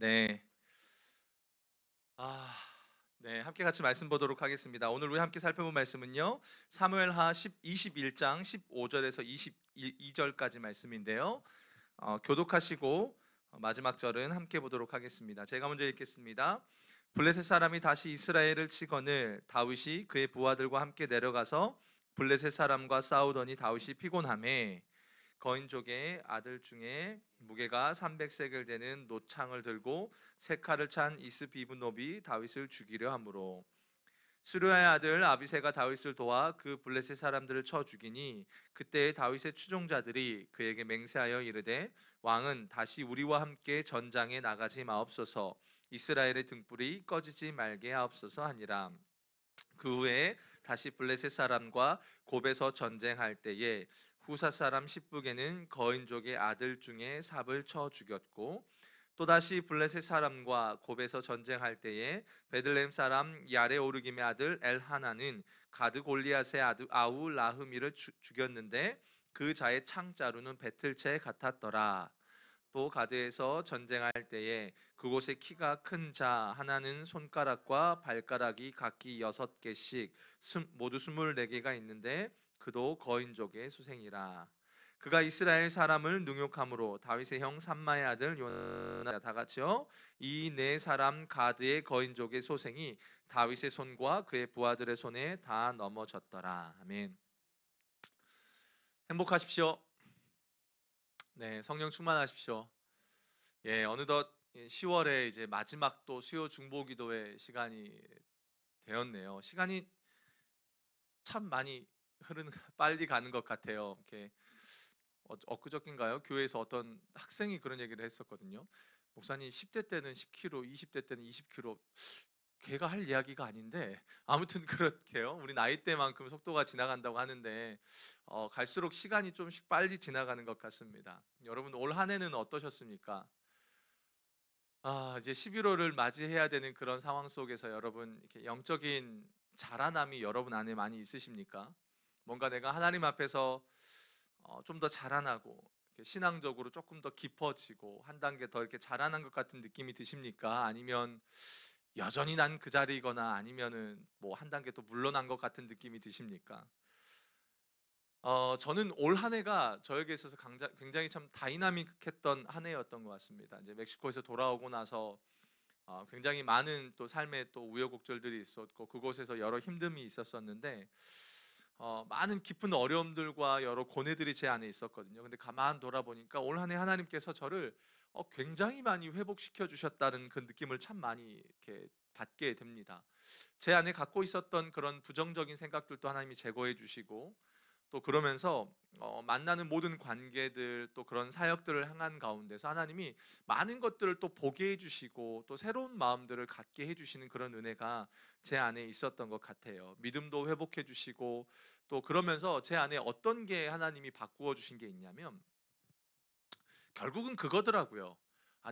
네. 아, 네. 함께 같이 말씀 보도록 하겠습니다. 오늘 우리 함께 살펴본 말씀은요. 사무엘하 21장 15절에서 22절까지 말씀인데요. 교독하시고 마지막 절은 함께 보도록 하겠습니다. 제가 먼저 읽겠습니다. 블레셋 사람이 다시 이스라엘을 치거늘 다윗이 그의 부하들과 함께 내려가서 블레셋 사람과 싸우더니 다윗이 피곤하매 거인족의 아들 중에 무게가 300세겔 되는 노창을 들고 세 칼을 찬 이스비브노비 다윗을 죽이려 하므로 수르야의 아들 아비새가 다윗을 도와 그 블레셋 사람들을 쳐 죽이니 그때 다윗의 추종자들이 그에게 맹세하여 이르되 왕은 다시 우리와 함께 전장에 나가지 마옵소서 이스라엘의 등불이 꺼지지 말게 하옵소서 하니라. 그 후에 다시 블레셋 사람과 곱에서 전쟁할 때에 후사 사람 십북에는 거인족의 아들 중에 삽을 쳐 죽였고 또다시 블레셋 사람과 곱에서 전쟁할 때에 베들레헴 사람 야레오르김의 아들 엘하나는 가드 골리앗의 아들 아우 라흐미를 죽였는데 그 자의 창자루는 배틀채 같았더라. 또 가드에서 전쟁할 때에 그곳에 키가 큰 자 하나는 손가락과 발가락이 각기 6개씩 모두 24개가 있는데 그도 거인족의 수생이라. 그가 이스라엘 사람을 능욕함으로 다윗의 형 삼마의 아들 요나단 다 같이요 이 네 사람 가드의 거인족의 소생이 다윗의 손과 그의 부하들의 손에 다 넘어졌더라. 아멘. 행복하십시오. 네, 성령 충만하십시오. 예, 어느덧 10월에 이제 마지막 또 수요 중보기도의 시간이 되었네요. 시간이 참 많이 흐르는 빨리 가는 것 같아요. 이렇게 엊그저께인가요? 교회에서 어떤 학생이 그런 얘기를 했었거든요. 목사님 10대 때는 10km, 20대 때는 20km 걔가 할 이야기가 아닌데 아무튼 그렇게요. 우리 나이대만큼 속도가 지나간다고 하는데 갈수록 시간이 좀씩 빨리 지나가는 것 같습니다. 여러분 올 한 해는 어떠셨습니까? 이제 11월을 맞이해야 되는 그런 상황 속에서 여러분 이렇게 영적인 자라남이 여러분 안에 많이 있으십니까? 뭔가 내가 하나님 앞에서 좀 더 자라나고 이렇게 신앙적으로 조금 더 깊어지고 한 단계 더 이렇게 자라난 것 같은 느낌이 드십니까? 아니면 여전히 난 그 자리거나 아니면은 뭐 한 단계 또 물러난 것 같은 느낌이 드십니까? 저는 올 한 해가 저에게 있어서 굉장히 참 다이나믹했던 한 해였던 것 같습니다. 이제 멕시코에서 돌아오고 나서 굉장히 많은 또 삶의 또 우여곡절들이 있었고 그곳에서 여러 힘듦이 있었었는데 많은 깊은 어려움들과 여러 고뇌들이 제 안에 있었거든요. 근데 가만 돌아보니까 올 한 해 하나님께서 저를 굉장히 많이 회복시켜 주셨다는 그 느낌을 참 많이 이렇게 받게 됩니다. 제 안에 갖고 있었던 그런 부정적인 생각들도 하나님이 제거해 주시고 또 그러면서 만나는 모든 관계들 또 그런 사역들을 향한 가운데서 하나님이 많은 것들을 또 보게 해주시고 또 새로운 마음들을 갖게 해주시는 그런 은혜가 제 안에 있었던 것 같아요. 믿음도 회복해 주시고 또 그러면서 제 안에 어떤 게 하나님이 바꾸어 주신 게 있냐면 결국은 그거더라고요.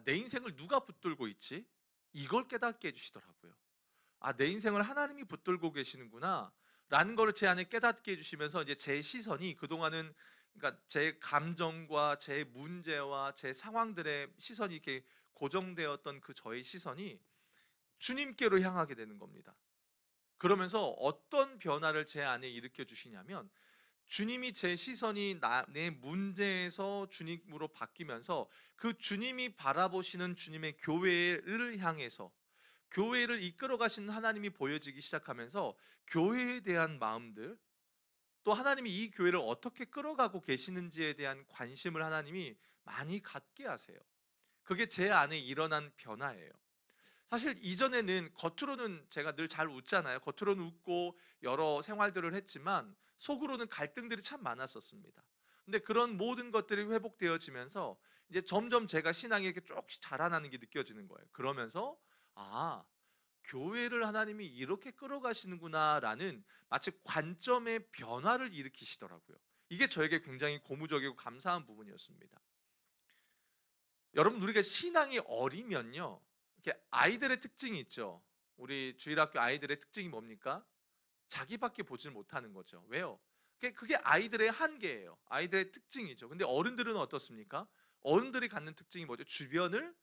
내 인생을 누가 붙들고 있지? 이걸 깨닫게 해주시더라고요. 내 인생을 하나님이 붙들고 계시는구나 라는 거를 제 안에 깨닫게 해주시면서 이제 제 시선이 그동안은 그러니까 제 감정과 제 문제와 제 상황들의 시선이 이렇게 고정되었던 그 저의 시선이 주님께로 향하게 되는 겁니다. 그러면서 어떤 변화를 제 안에 일으켜 주시냐면 주님이 제 시선이 내 문제에서 주님으로 바뀌면서 그 주님이 바라보시는 주님의 교회를 향해서 교회를 이끌어 가시는 하나님이 보여지기 시작하면서 교회에 대한 마음들 또 하나님이 이 교회를 어떻게 끌어가고 계시는지에 대한 관심을 하나님이 많이 갖게 하세요. 그게 제 안에 일어난 변화예요. 사실 이전에는 겉으로는 제가 늘 잘 웃잖아요. 겉으로는 웃고 여러 생활들을 했지만 속으로는 갈등들이 참 많았었습니다. 근데 그런 모든 것들이 회복되어지면서 이제 점점 제가 신앙이 이렇게 조금씩 자라나는 게 느껴지는 거예요. 그러면서 아, 교회를 하나님이 이렇게 끌어가시는구나라는 마치 관점의 변화를 일으키시더라고요. 이게 저에게 굉장히 고무적이고 감사한 부분이었습니다. 여러분 우리가 신앙이 어리면요 이렇게 아이들의 특징이 있죠. 우리 주일학교 아이들의 특징이 뭡니까? 자기밖에 보질 못하는 거죠. 왜요? 그게 아이들의 한계예요. 아이들의 특징이죠. 근데 어른들은 어떻습니까? 어른들이 갖는 특징이 뭐죠? 주변을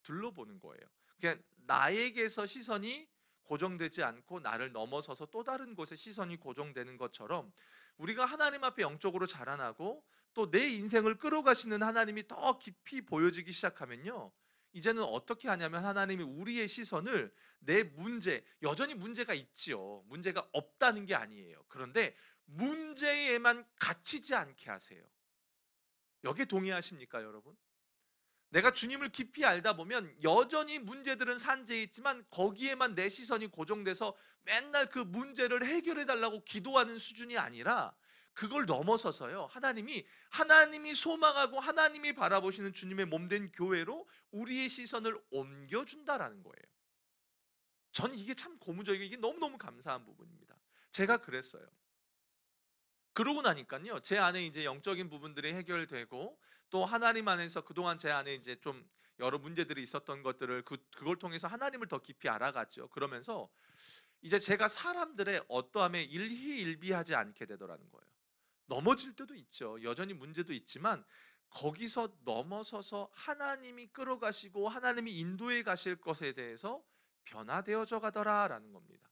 둘러보는 거예요. 그냥 나에게서 시선이 고정되지 않고 나를 넘어서서 또 다른 곳에 시선이 고정되는 것처럼 우리가 하나님 앞에 영적으로 자라나고 또 내 인생을 끌어가시는 하나님이 더 깊이 보여지기 시작하면요, 이제는 어떻게 하냐면 하나님이 우리의 시선을 내 문제, 여전히 문제가 있지요. 문제가 없다는 게 아니에요. 그런데 문제에만 갇히지 않게 하세요. 여기에 동의하십니까, 여러분? 내가 주님을 깊이 알다 보면 여전히 문제들은 산재해 있지만 거기에만 내 시선이 고정돼서 맨날 그 문제를 해결해 달라고 기도하는 수준이 아니라 그걸 넘어서서요, 하나님이 소망하고 하나님이 바라보시는 주님의 몸된 교회로 우리의 시선을 옮겨준다라는 거예요. 전 이게 참 고무적이고 이게 너무너무 감사한 부분입니다. 제가 그랬어요. 그러고 나니까요, 제 안에 이제 영적인 부분들이 해결되고 또 하나님 안에서 그동안 제 안에 이제 좀 여러 문제들이 있었던 것들을 그걸 통해서 하나님을 더 깊이 알아갔죠. 그러면서 이제 제가 사람들의 어떠함에 일희일비하지 않게 되더라는 거예요. 넘어질 때도 있죠. 여전히 문제도 있지만 거기서 넘어서서 하나님이 끌어가시고 하나님이 인도해 가실 것에 대해서 변화되어져 가더라라는 겁니다.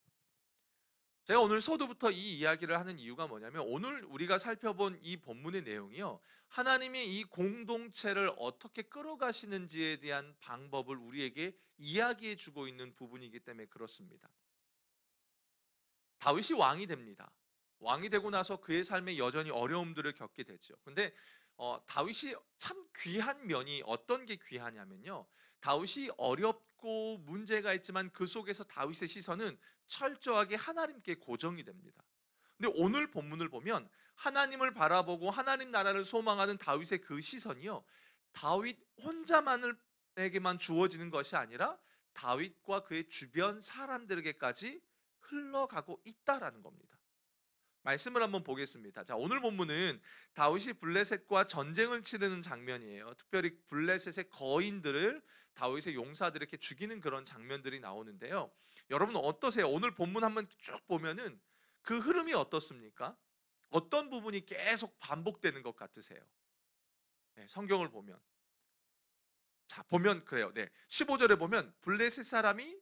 제가 오늘 서두부터 이 이야기를 하는 이유가 뭐냐면 오늘 우리가 살펴본 이 본문의 내용이요, 하나님이 이 공동체를 어떻게 끌어가시는지에 대한 방법을 우리에게 이야기해 주고 있는 부분이기 때문에 그렇습니다. 다윗이 왕이 됩니다. 왕이 되고 나서 그의 삶에 여전히 어려움들을 겪게 되죠. 근데 다윗이 참 귀한 면이 어떤 게 귀하냐면요, 다윗이 어렵고 문제가 있지만 그 속에서 다윗의 시선은 철저하게 하나님께 고정이 됩니다. 근데 오늘 본문을 보면 하나님을 바라보고 하나님 나라를 소망하는 다윗의 그 시선이요, 다윗 혼자만에게만 주어지는 것이 아니라 다윗과 그의 주변 사람들에게까지 흘러가고 있다라는 겁니다. 말씀을 한번 보겠습니다. 자, 오늘 본문은 다윗이 블레셋과 전쟁을 치르는 장면이에요. 특별히 블레셋의 거인들을 다윗의 용사들이 이렇게 죽이는 그런 장면들이 나오는데요. 여러분 어떠세요? 오늘 본문 한번 쭉 보면은 그 흐름이 어떻습니까? 어떤 부분이 계속 반복되는 것 같으세요? 네, 성경을 보면. 자, 보면 그래요. 네. 15절에 보면 블레셋 사람이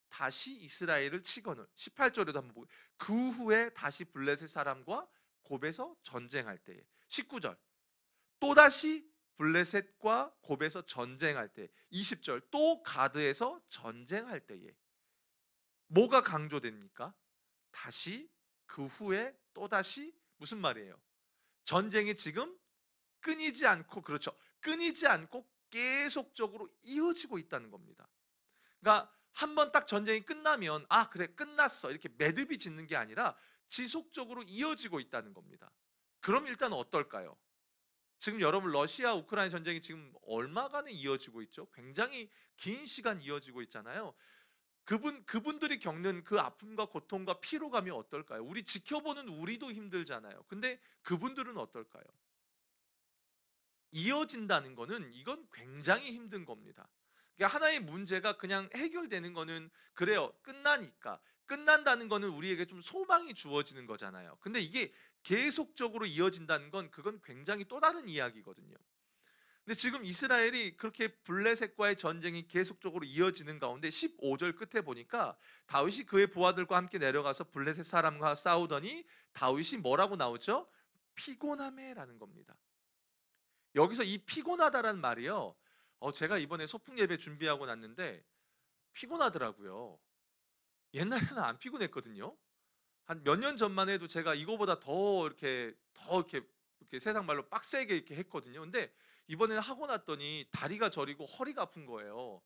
다시 이스라엘을 치거늘, 18절에도 한번 보고 그 후에 다시 블레셋 사람과 곱에서 전쟁할 때에, 19절 또다시 블레셋과 곱에서 전쟁할 때, 20절 또 가드에서 전쟁할 때에 뭐가 강조됩니까? 다시 그 후에 또다시 무슨 말이에요? 전쟁이 지금 끊이지 않고, 그렇죠, 끊이지 않고 계속적으로 이어지고 있다는 겁니다. 그러니까 한 번 딱 전쟁이 끝나면 아 그래 끝났어 이렇게 매듭이 짓는 게 아니라 지속적으로 이어지고 있다는 겁니다. 그럼 일단 어떨까요? 지금 여러분 러시아 우크라이나 전쟁이 지금 얼마간에 이어지고 있죠? 굉장히 긴 시간 이어지고 있잖아요. 그분들이 겪는 그 아픔과 고통과 피로감이 어떨까요? 우리 지켜보는 우리도 힘들잖아요. 근데 그분들은 어떨까요? 이어진다는 거는 이건 굉장히 힘든 겁니다. 그러니까 하나의 문제가 그냥 해결되는 거는 그래요. 끝나니까. 끝난다는 거는 우리에게 좀 소망이 주어지는 거잖아요. 근데 이게 계속적으로 이어진다는 건 그건 굉장히 또 다른 이야기거든요. 근데 지금 이스라엘이 그렇게 블레셋과의 전쟁이 계속적으로 이어지는 가운데 15절 끝에 보니까 다윗이 그의 부하들과 함께 내려가서 블레셋 사람과 싸우더니 다윗이 뭐라고 나오죠? 피곤함에라는 겁니다. 여기서 이 피곤하다라는 말이요, 제가 이번에 소풍 예배 준비하고 났는데 피곤하더라고요. 옛날에는 안 피곤했거든요. 한 몇 년 전만 해도 제가 이거보다 더 이렇게 세상 말로 빡세게 이렇게 했거든요. 근데 이번에는 하고 났더니 다리가 저리고 허리가 아픈 거예요.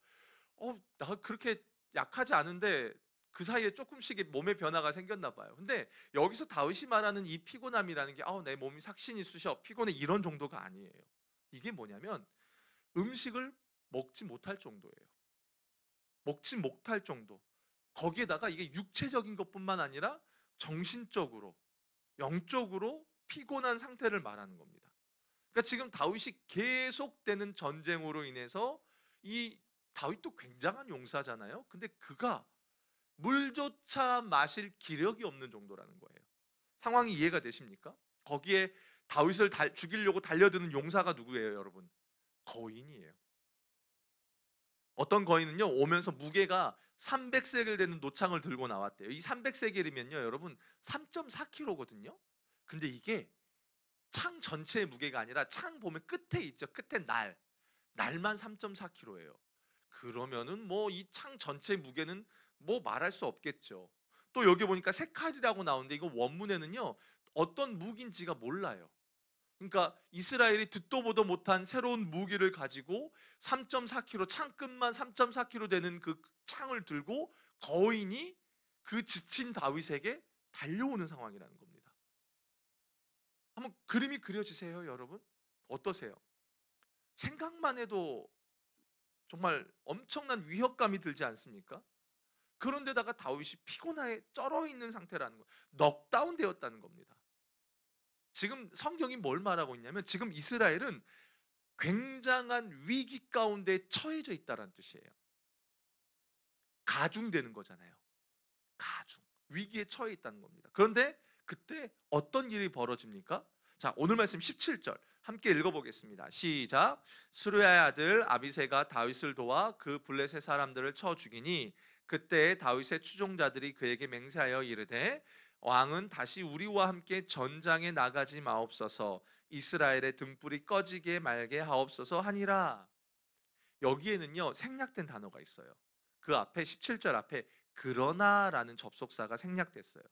나 그렇게 약하지 않은데 그 사이에 조금씩 몸의 변화가 생겼나 봐요. 근데 여기서 다윗이 말하는 이 피곤함이라는 게 내 몸이 삭신이 쑤셔 피곤해 이런 정도가 아니에요. 이게 뭐냐면 음식을 먹지 못할 정도예요. 먹지 못할 정도. 거기에다가 이게 육체적인 것뿐만 아니라 정신적으로, 영적으로 피곤한 상태를 말하는 겁니다. 그러니까 지금 다윗이 계속되는 전쟁으로 인해서 이 다윗도 굉장한 용사잖아요. 근데 그가 물조차 마실 기력이 없는 정도라는 거예요. 상황이 이해가 되십니까? 거기에 다윗을 죽이려고 달려드는 용사가 누구예요, 여러분? 거인이에요. 어떤 거인은요 오면서 무게가 300세겔 되는 노창을 들고 나왔대요. 이 300세겔이면요 여러분 3.4kg거든요. 근데 이게 창 전체의 무게가 아니라 창 보면 끝에 있죠. 끝에 날만 3.4kg예요. 그러면은 뭐 이 창 전체의 무게는 뭐 말할 수 없겠죠. 또 여기 보니까 색칼이라고 나오는데 이거 원문에는요 어떤 무기인지가 몰라요. 그러니까 이스라엘이 듣도 보도 못한 새로운 무기를 가지고 3.4kg, 창끝만 3.4kg 되는 그 창을 들고 거인이 그 지친 다윗에게 달려오는 상황이라는 겁니다. 한번 그림이 그려지세요, 여러분? 어떠세요? 생각만 해도 정말 엄청난 위협감이 들지 않습니까? 그런데다가 다윗이 피곤해 쩔어 있는 상태라는 거, 넉다운 되었다는 겁니다. 지금 성경이 뭘 말하고 있냐면 지금 이스라엘은 굉장한 위기 가운데 처해져 있다는 뜻이에요. 가중되는 거잖아요. 가중. 위기에 처해 있다는 겁니다. 그런데 그때 어떤 일이 벌어집니까? 자, 오늘 말씀 17절 함께 읽어보겠습니다. 시작. 수르야의 아들 아비새가 다윗을 도와 그 블레셋 사람들을 쳐 죽이니 그때 다윗의 추종자들이 그에게 맹세하여 이르되 왕은 다시 우리와 함께 전장에 나가지 마옵소서, 이스라엘의 등불이 꺼지게 말게 하옵소서 하니라. 여기에는요 생략된 단어가 있어요. 그 앞에 17절 앞에 그러나라는 접속사가 생략됐어요.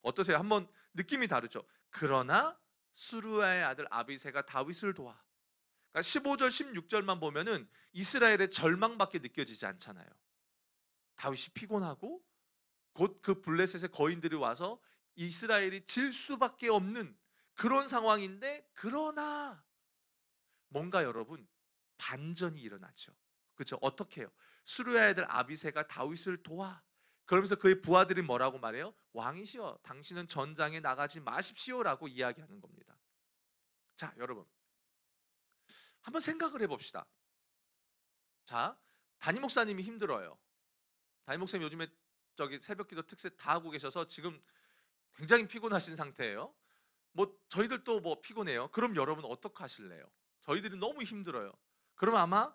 어떠세요? 한번 느낌이 다르죠? 그러나 수르야의 아들 아비새가 다윗을 도와. 그러니까 15절 16절만 보면은 이스라엘의 절망밖에 느껴지지 않잖아요. 다윗이 피곤하고 곧 그 블레셋의 거인들이 와서 이스라엘이 질 수밖에 없는 그런 상황인데, 그러나 뭔가 여러분 반전이 일어나죠. 그렇죠? 어떻게 해요? 수르야의 아들 아비새가 다윗을 도와. 그러면서 그의 부하들이 뭐라고 말해요? 왕이시여 당신은 전장에 나가지 마십시오라고 이야기하는 겁니다. 자, 여러분 한번 생각을 해봅시다. 자, 담임 목사님이 힘들어요. 담임 목사님 요즘에 저기 새벽기도 특세 다 하고 계셔서 지금 굉장히 피곤하신 상태예요. 뭐 저희들도 뭐 피곤해요. 그럼 여러분 어떻게 하실래요? 저희들이 너무 힘들어요. 그럼 아마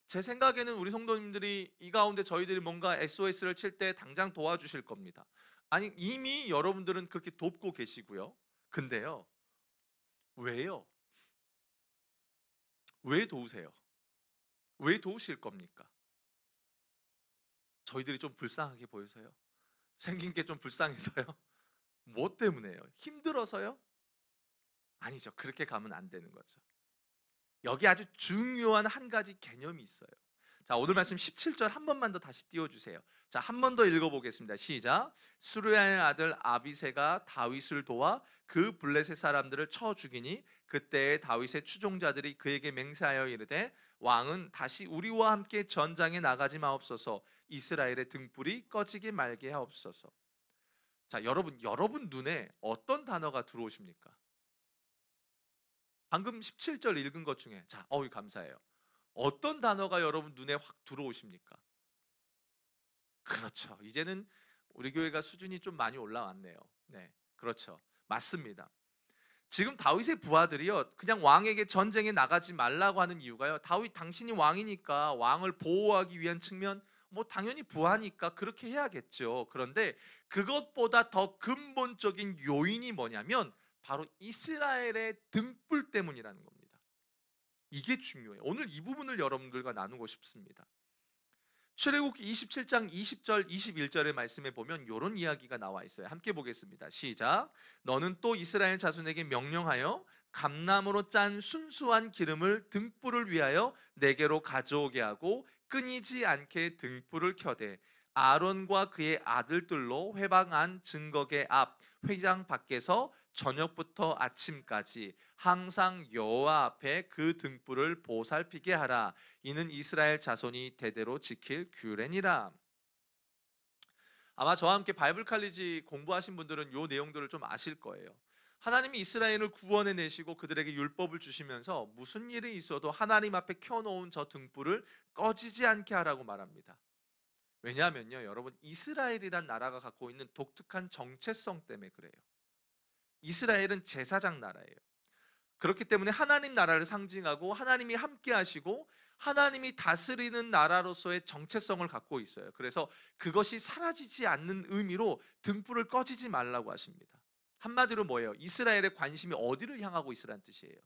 제 생각에는 우리 성도님들이 이 가운데 저희들이 뭔가 SOS를 칠 때 당장 도와주실 겁니다. 아니 이미 여러분들은 그렇게 돕고 계시고요. 근데요, 왜요? 왜 도우세요? 왜 도우실 겁니까? 저희들이 좀 불쌍하게 보여서요? 생긴 게 좀 불쌍해서요? 뭐 때문에요? 힘들어서요? 아니죠. 그렇게 가면 안 되는 거죠. 여기 아주 중요한 한 가지 개념이 있어요. 자, 오늘 말씀 17절 한 번만 더 다시 띄워주세요. 자, 한 번 더 읽어보겠습니다. 시작. 수르야의 아들 아비새가 다윗을 도와 그 블레셋 사람들을 쳐 죽이니 그때 다윗의 추종자들이 그에게 맹세하여 이르되 왕은 다시 우리와 함께 전장에 나가지 마옵소서, 이스라엘의 등불이 꺼지게 말게 하옵소서. 자, 여러분 눈에 어떤 단어가 들어오십니까? 방금 17절 읽은 것 중에 자, 감사해요. 어떤 단어가 여러분 눈에 확 들어오십니까? 그렇죠. 이제는 우리 교회가 수준이 좀 많이 올라왔네요. 네, 그렇죠. 맞습니다. 지금 다윗의 부하들이요, 그냥 왕에게 전쟁에 나가지 말라고 하는 이유가요, 다윗 당신이 왕이니까 왕을 보호하기 위한 측면, 뭐 당연히 부하니까 그렇게 해야겠죠. 그런데 그것보다 더 근본적인 요인이 뭐냐면 바로 이스라엘의 등불 때문이라는 겁니다. 이게 중요해요. 오늘 이 부분을 여러분들과 나누고 싶습니다. 출애굽기 27장 20절 21절의 말씀에 보면 이런 이야기가 나와 있어요. 함께 보겠습니다. 시작. 너는 또 이스라엘 자손에게 명령하여 감람으로 짠 순수한 기름을 등불을 위하여 내게로 가져오게 하고 끊이지 않게 등불을 켜되 아론과 그의 아들들로 회방 안 증거계 앞 회장 밖에서 저녁부터 아침까지 항상 여호와 앞에 그 등불을 보살피게 하라. 이는 이스라엘 자손이 대대로 지킬 규례니라. 아마 저와 함께 바이블 칼리지 공부하신 분들은 이 내용들을 좀 아실 거예요. 하나님이 이스라엘을 구원해 내시고 그들에게 율법을 주시면서 무슨 일이 있어도 하나님 앞에 켜놓은 저 등불을 꺼지지 않게 하라고 말합니다. 왜냐하면요, 여러분 이스라엘이란 나라가 갖고 있는 독특한 정체성 때문에 그래요. 이스라엘은 제사장 나라예요. 그렇기 때문에 하나님 나라를 상징하고 하나님이 함께 하시고 하나님이 다스리는 나라로서의 정체성을 갖고 있어요. 그래서 그것이 사라지지 않는 의미로 등불을 꺼지지 말라고 하십니다. 한마디로 뭐예요? 이스라엘의 관심이 어디를 향하고 있으라는 뜻이에요.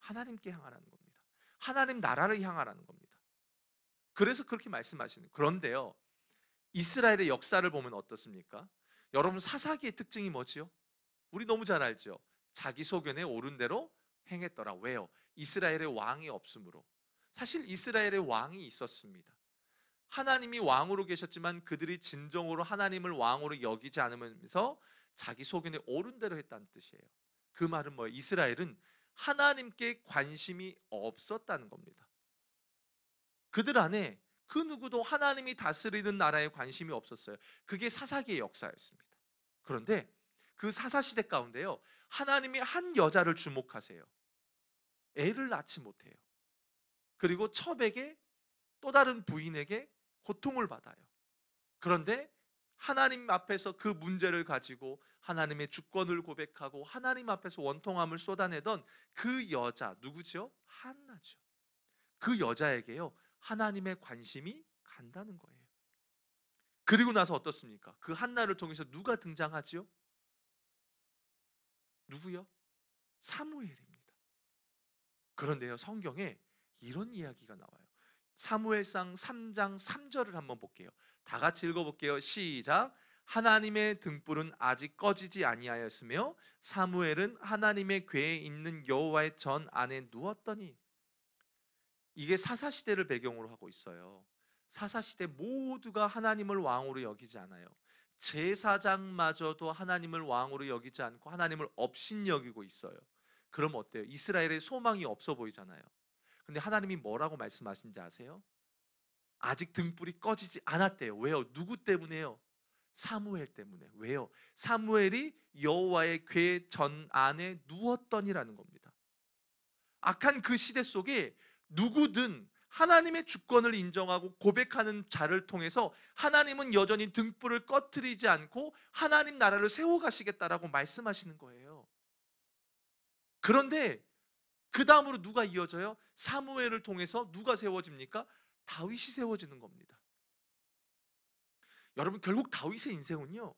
하나님께 향하라는 겁니다. 하나님 나라를 향하라는 겁니다. 그래서 그렇게 말씀하시는. 그런데요, 이스라엘의 역사를 보면 어떻습니까? 여러분, 사사기의 특징이 뭐지요? 우리 너무 잘 알죠. 자기 소견에 옳은 대로 행했더라. 왜요? 이스라엘의 왕이 없으므로. 사실 이스라엘의 왕이 있었습니다. 하나님이 왕으로 계셨지만 그들이 진정으로 하나님을 왕으로 여기지 않으면서 자기 소견에 옳은 대로 했다는 뜻이에요. 그 말은 뭐예요? 이스라엘은 하나님께 관심이 없었다는 겁니다. 그들 안에 그 누구도 하나님이 다스리는 나라에 관심이 없었어요. 그게 사사기의 역사였습니다. 그런데 그 사사시대 가운데요, 하나님이 한 여자를 주목하세요. 애를 낳지 못해요. 그리고 첩에게, 또 다른 부인에게 고통을 받아요. 그런데 하나님 앞에서 그 문제를 가지고 하나님의 주권을 고백하고 하나님 앞에서 원통함을 쏟아내던 그 여자, 누구죠? 한나죠. 그 여자에게요, 하나님의 관심이 간다는 거예요. 그리고 나서 어떻습니까? 그 한나를 통해서 누가 등장하지요? 누구요? 사무엘입니다. 그런데요, 성경에 이런 이야기가 나와요. 사무엘상 3장 3절을 한번 볼게요. 다 같이 읽어볼게요. 시작. 하나님의 등불은 아직 꺼지지 아니하였으며 사무엘은 하나님의 궤에 있는 여호와의 전 안에 누웠더니. 이게 사사시대를 배경으로 하고 있어요. 사사시대 모두가 하나님을 왕으로 여기지 않아요. 제사장마저도 하나님을 왕으로 여기지 않고 하나님을 업신여기고 있어요. 그럼 어때요? 이스라엘의 소망이 없어 보이잖아요. 근데 하나님이 뭐라고 말씀하신지 아세요? 아직 등불이 꺼지지 않았대요. 왜요? 누구 때문에요? 사무엘 때문에. 왜요? 사무엘이 여호와의 궤 전 안에 누웠더니라는 겁니다. 악한 그 시대 속에 누구든 하나님의 주권을 인정하고 고백하는 자를 통해서 하나님은 여전히 등불을 꺼트리지 않고 하나님 나라를 세워가시겠다라고 말씀하시는 거예요. 그런데 그 다음으로 누가 이어져요? 사무엘을 통해서 누가 세워집니까? 다윗이 세워지는 겁니다. 여러분, 결국 다윗의 인생은요,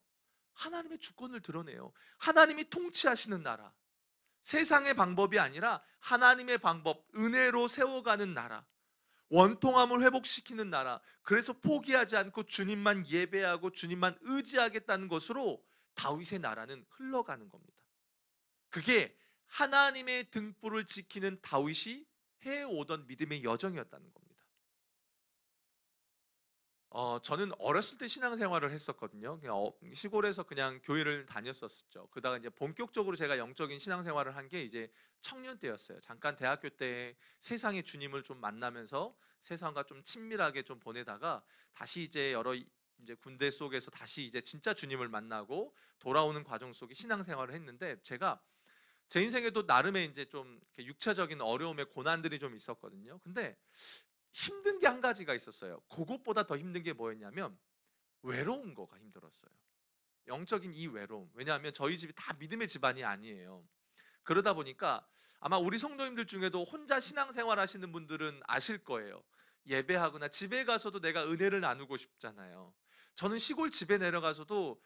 하나님의 주권을 드러내요. 하나님이 통치하시는 나라, 세상의 방법이 아니라 하나님의 방법, 은혜로 세워가는 나라, 원통함을 회복시키는 나라. 그래서 포기하지 않고 주님만 예배하고 주님만 의지하겠다는 것으로 다윗의 나라는 흘러가는 겁니다. 그게 하나님의 등불을 지키는 다윗이 해오던 믿음의 여정이었다는 겁니다. 저는 어렸을 때 신앙생활을 했었거든요. 그냥 시골에서 그냥 교회를 다녔었죠. 그러다가 이제 본격적으로 제가 영적인 신앙생활을 한 게 이제 청년 때였어요. 잠깐 대학교 때 세상의 주님을 좀 만나면서 세상과 좀 친밀하게 좀 보내다가 다시 이제 이제 군대 속에서 다시 이제 진짜 주님을 만나고 돌아오는 과정 속에 신앙생활을 했는데, 제가 제 인생에도 나름의 이제 좀 이렇게 육체적인 어려움의 고난들이 좀 있었거든요. 근데 힘든 게 한 가지가 있었어요. 그것보다 더 힘든 게 뭐였냐면 외로운 거가 힘들었어요. 영적인 이 외로움. 왜냐하면 저희 집이 다 믿음의 집안이 아니에요. 그러다 보니까 아마 우리 성도님들 중에도 혼자 신앙생활 하시는 분들은 아실 거예요. 예배하거나 집에 가서도 내가 은혜를 나누고 싶잖아요. 저는 시골 집에 내려가서도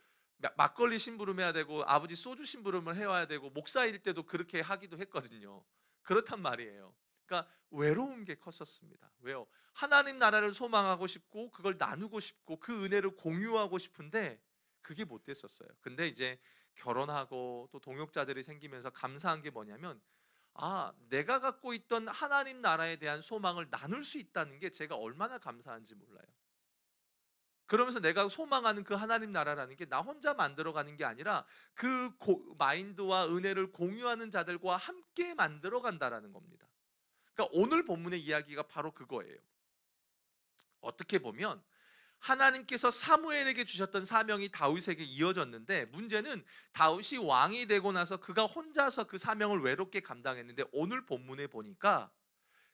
막걸리 심부름해야 되고 아버지 소주 심부름을 해와야 되고 목사일 때도 그렇게 하기도 했거든요. 그렇단 말이에요. 그러니까 외로운 게 컸었습니다. 왜요? 하나님 나라를 소망하고 싶고 그걸 나누고 싶고 그 은혜를 공유하고 싶은데 그게 못 됐었어요. 근데 이제 결혼하고 또 동역자들이 생기면서 감사한 게 뭐냐면, 내가 갖고 있던 하나님 나라에 대한 소망을 나눌 수 있다는 게 제가 얼마나 감사한지 몰라요. 그러면서 내가 소망하는 그 하나님 나라라는 게 나 혼자 만들어가는 게 아니라 그 마인드와 은혜를 공유하는 자들과 함께 만들어간다라는 겁니다. 그러니까 오늘 본문의 이야기가 바로 그거예요. 어떻게 보면 하나님께서 사무엘에게 주셨던 사명이 다윗에게 이어졌는데, 문제는 다윗이 왕이 되고 나서 그가 혼자서 그 사명을 외롭게 감당했는데, 오늘 본문에 보니까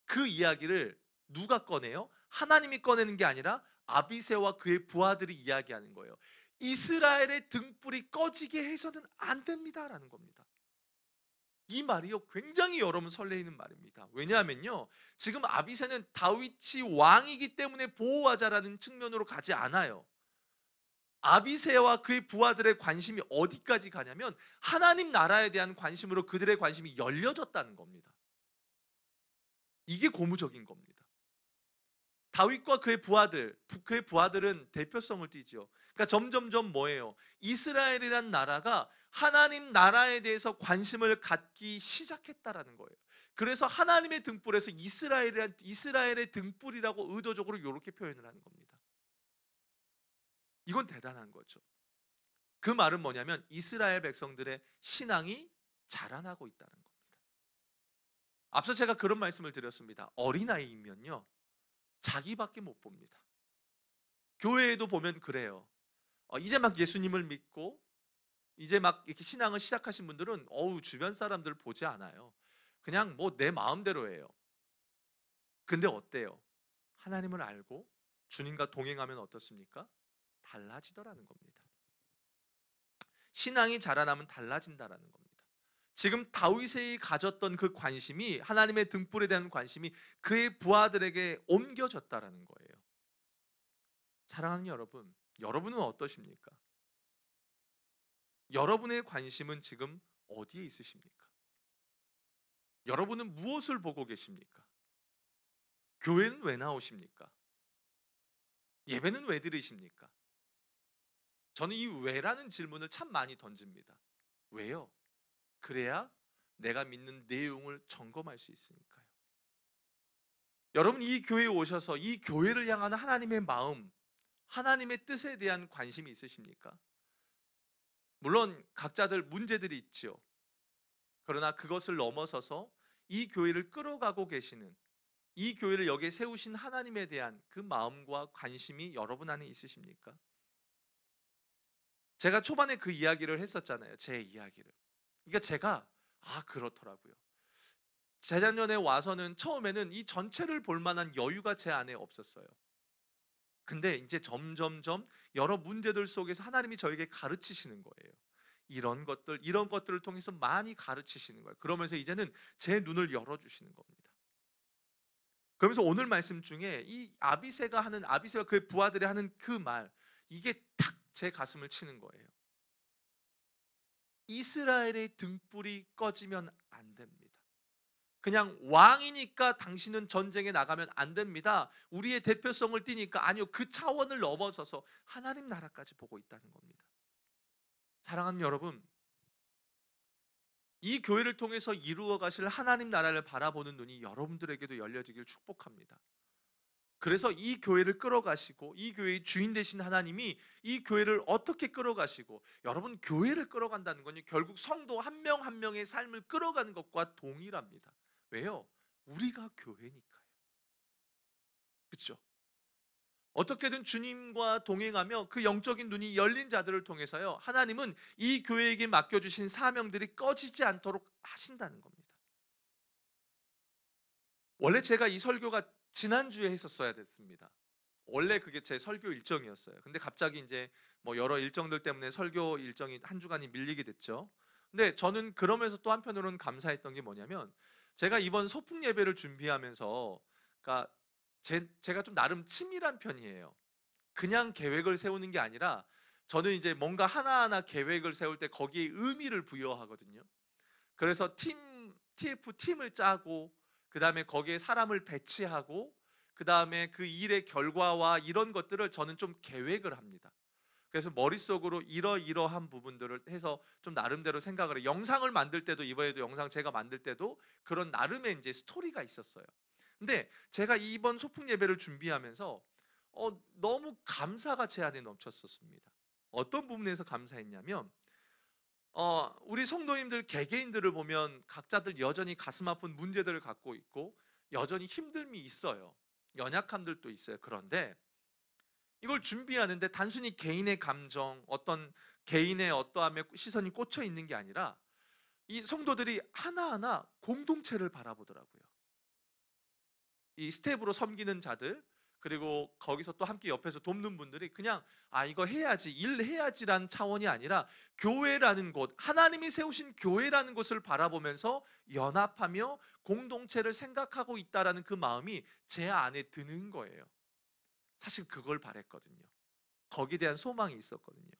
그 이야기를 누가 꺼내요? 하나님이 꺼내는 게 아니라 아비새와 그의 부하들이 이야기하는 거예요. 이스라엘의 등불이 꺼지게 해서는 안 됩니다라는 겁니다. 이 말이요 굉장히 여러분 설레이는 말입니다. 왜냐하면요, 지금 아비새는 다윗이 왕이기 때문에 보호하자라는 측면으로 가지 않아요. 아비새와 그의 부하들의 관심이 어디까지 가냐면 하나님 나라에 대한 관심으로 그들의 관심이 열려졌다는 겁니다. 이게 고무적인 겁니다. 다윗과 그의 부하들은 대표성을 띠죠. 그러니까 점점점 뭐예요? 이스라엘이란 나라가 하나님 나라에 대해서 관심을 갖기 시작했다라는 거예요. 그래서 하나님의 등불에서 이스라엘의 등불이라고 의도적으로 이렇게 표현을 하는 겁니다. 이건 대단한 거죠. 그 말은 뭐냐면 이스라엘 백성들의 신앙이 자라나고 있다는 겁니다. 앞서 제가 그런 말씀을 드렸습니다. 어린아이면요 자기밖에 못 봅니다. 교회에도 보면 그래요. 이제 막 예수님을 믿고 이제 막 이렇게 신앙을 시작하신 분들은 주변 사람들 보지 않아요. 그냥 뭐 내 마음대로 해요. 근데 어때요? 하나님을 알고 주님과 동행하면 어떻습니까? 달라지더라는 겁니다. 신앙이 자라나면 달라진다라는 겁니다. 지금 다윗이 가졌던 그 관심이, 하나님의 등불에 대한 관심이 그의 부하들에게 옮겨졌다라는 거예요. 사랑하는 여러분, 여러분은 어떠십니까? 여러분의 관심은 지금 어디에 있으십니까? 여러분은 무엇을 보고 계십니까? 교회는 왜 나오십니까? 예배는 왜 드리십니까? 저는 이 왜라는 질문을 참 많이 던집니다. 왜요? 그래야 내가 믿는 내용을 점검할 수 있으니까요. 여러분, 이 교회에 오셔서 이 교회를 향한 하나님의 마음, 하나님의 뜻에 대한 관심이 있으십니까? 물론 각자들 문제들이 있죠. 그러나 그것을 넘어서서 이 교회를 끌어가고 계시는, 이 교회를 여기에 세우신 하나님에 대한 그 마음과 관심이 여러분 안에 있으십니까? 제가 초반에 그 이야기를 했었잖아요. 제 이야기를. 그러니까 제가 그렇더라고요. 재작년에 와서는 처음에는 이 전체를 볼 만한 여유가 제 안에 없었어요. 근데 이제 점점점 여러 문제들 속에서 하나님이 저에게 가르치시는 거예요. 이런 것들을 통해서 많이 가르치시는 거예요. 그러면서 이제는 제 눈을 열어주시는 겁니다. 그러면서 오늘 말씀 중에 이 아비새와 그의 부하들이 하는 그 말, 이게 탁 제 가슴을 치는 거예요. 이스라엘의 등불이 꺼지면 안 됩니다. 그냥 왕이니까 당신은 전쟁에 나가면 안 됩니다. 우리의 대표성을 띠니까, 아니요, 그 차원을 넘어서서 하나님 나라까지 보고 있다는 겁니다. 사랑하는 여러분, 이 교회를 통해서 이루어 가실 하나님 나라를 바라보는 눈이 여러분들에게도 열려지길 축복합니다. 그래서 이 교회를 끌어가시고, 이 교회의 주인 되신 하나님이 이 교회를 어떻게 끌어가시고, 여러분, 교회를 끌어간다는 건 결국 성도 한 명 한 명의 삶을 끌어가는 것과 동일합니다. 왜요? 우리가 교회니까요. 그렇죠? 어떻게든 주님과 동행하며 그 영적인 눈이 열린 자들을 통해서요, 하나님은 이 교회에게 맡겨주신 사명들이 꺼지지 않도록 하신다는 겁니다. 원래 제가 이 설교가 지난주에 했었어야 됐습니다. 원래 그게 제 설교 일정이었어요. 근데 갑자기 이제 뭐 여러 일정들 때문에 설교 일정이 한 주간이 밀리게 됐죠. 근데 저는 그러면서 또 한편으로는 감사했던 게 뭐냐면, 제가 이번 소풍 예배를 준비하면서, 그러니까 제가 좀 나름 치밀한 편이에요. 그냥 계획을 세우는 게 아니라 저는 이제 뭔가 하나하나 계획을 세울 때 거기에 의미를 부여하거든요. 그래서 TF 팀을 짜고, 그다음에 거기에 사람을 배치하고, 그다음에 그 일의 결과와 이런 것들을 저는 좀 계획을 합니다. 그래서 머릿속으로 이러이러한 부분들을 해서 좀 나름대로 생각을 해요. 영상을 만들 때도, 이번에도 영상 제가 만들 때도 그런 나름의 이제 스토리가 있었어요. 근데 제가 이번 소풍 예배를 준비하면서 너무 감사가 제 안에 넘쳤었습니다. 어떤 부분에서 감사했냐면, 우리 성도님들 개개인들을 보면 각자들 여전히 가슴 아픈 문제들을 갖고 있고 여전히 힘듦이 있어요. 연약함들도 있어요. 그런데 이걸 준비하는데 단순히 개인의 감정, 어떤 개인의 어떠함에 시선이 꽂혀 있는 게 아니라 이 성도들이 하나하나 공동체를 바라보더라고요. 이 스텝으로 섬기는 자들, 그리고 거기서 또 함께 옆에서 돕는 분들이 그냥 이거 해야지, 일해야지라는 차원이 아니라 교회라는 곳, 하나님이 세우신 교회라는 곳을 바라보면서 연합하며 공동체를 생각하고 있다라는 그 마음이 제 안에 드는 거예요. 사실 그걸 바랬거든요. 거기에 대한 소망이 있었거든요.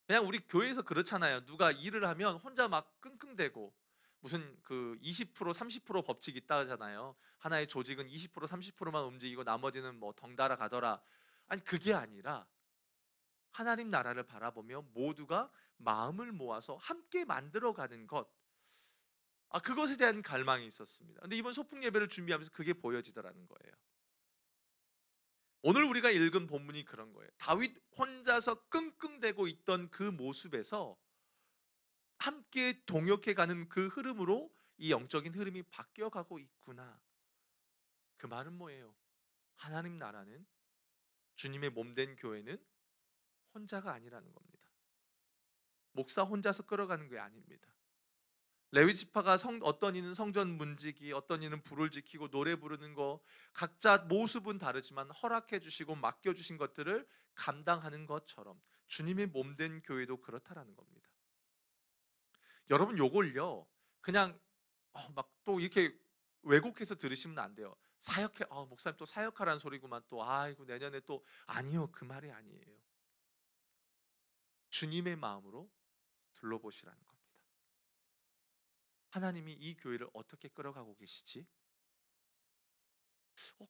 그냥 우리 교회에서 그렇잖아요. 누가 일을 하면 혼자 막 끙끙대고 무슨 그 20% 30% 법칙 있다 하잖아요. 하나의 조직은 20% 30%만 움직이고 나머지는 뭐 덩달아 가더라. 아니 그게 아니라 하나님 나라를 바라보며 모두가 마음을 모아서 함께 만들어가는 것. 그것에 대한 갈망이 있었습니다. 근데 이번 소풍 예배를 준비하면서 그게 보여지더라는 거예요. 오늘 우리가 읽은 본문이 그런 거예요. 다윗 혼자서 끙끙대고 있던 그 모습에서 함께 동역해가는 그 흐름으로 이 영적인 흐름이 바뀌어가고 있구나. 그 말은 뭐예요? 하나님 나라는, 주님의 몸된 교회는 혼자가 아니라는 겁니다. 목사 혼자서 끌어가는 게 아닙니다. 레위 지파가 어떤 이는 성전 문지기, 어떤 이는 불을 지키고 노래 부르는 거, 각자 모습은 다르지만 허락해 주시고 맡겨 주신 것들을 감당하는 것처럼 주님의 몸된 교회도 그렇다라는 겁니다. 여러분 요걸요 그냥 막 또 이렇게 왜곡해서 들으시면 안 돼요. 사역해, 목사님 또 사역하라는 소리구만 또, 아이고 내년에 또, 아니요, 그 말이 아니에요. 주님의 마음으로 둘러보시라는 겁니다. 하나님이 이 교회를 어떻게 끌어가고 계시지?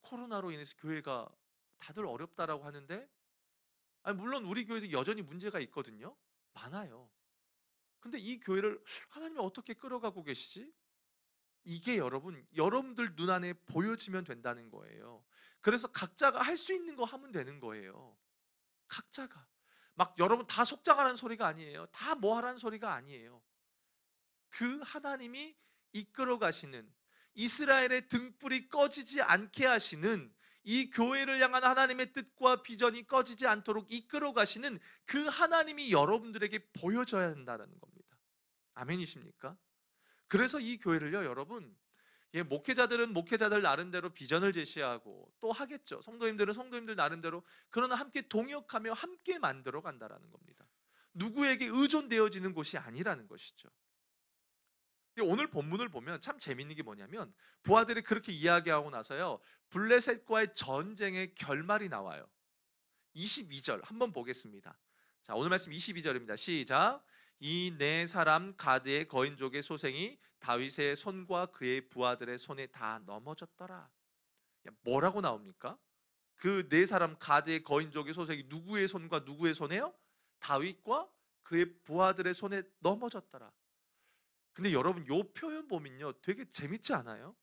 코로나로 인해서 교회가 다들 어렵다라고 하는데, 물론 우리 교회도 여전히 문제가 있거든요. 많아요. 근데 이 교회를 하나님이 어떻게 끌어가고 계시지? 이게 여러분들 눈안에 보여지면 된다는 거예요. 그래서 각자가 할 수 있는 거 하면 되는 거예요. 각자가. 막 여러분 다 속장하라는 소리가 아니에요. 다 뭐 하라는 소리가 아니에요. 그 하나님이 이끌어 가시는, 이스라엘의 등불이 꺼지지 않게 하시는, 이 교회를 향한 하나님의 뜻과 비전이 꺼지지 않도록 이끌어 가시는 그 하나님이 여러분들에게 보여져야 한다는 겁니다. 아멘이십니까? 그래서 이 교회를요, 여러분, 목회자들은 목회자들 나름대로 비전을 제시하고 또 하겠죠. 성도님들은 성도님들 나름대로, 그러나 함께 동역하며 함께 만들어 간다라는 겁니다. 누구에게 의존되어지는 곳이 아니라는 것이죠. 근데 오늘 본문을 보면 참 재밌는 게 뭐냐면, 부하들이 그렇게 이야기하고 나서요, 블레셋과의 전쟁의 결말이 나와요. 22절 한번 보겠습니다. 자, 오늘 말씀 22절입니다. 시작. 이 네 사람 가드의 거인족의 소생이 다윗의 손과 그의 부하들의 손에 다 넘어졌더라. 뭐라고 나옵니까? 그 네 사람 가드의 거인족의 소생이 누구의 손과 누구의 손에요? 다윗과 그의 부하들의 손에 넘어졌더라. 근데 여러분 요 표현 보면요 되게 재밌지 않아요?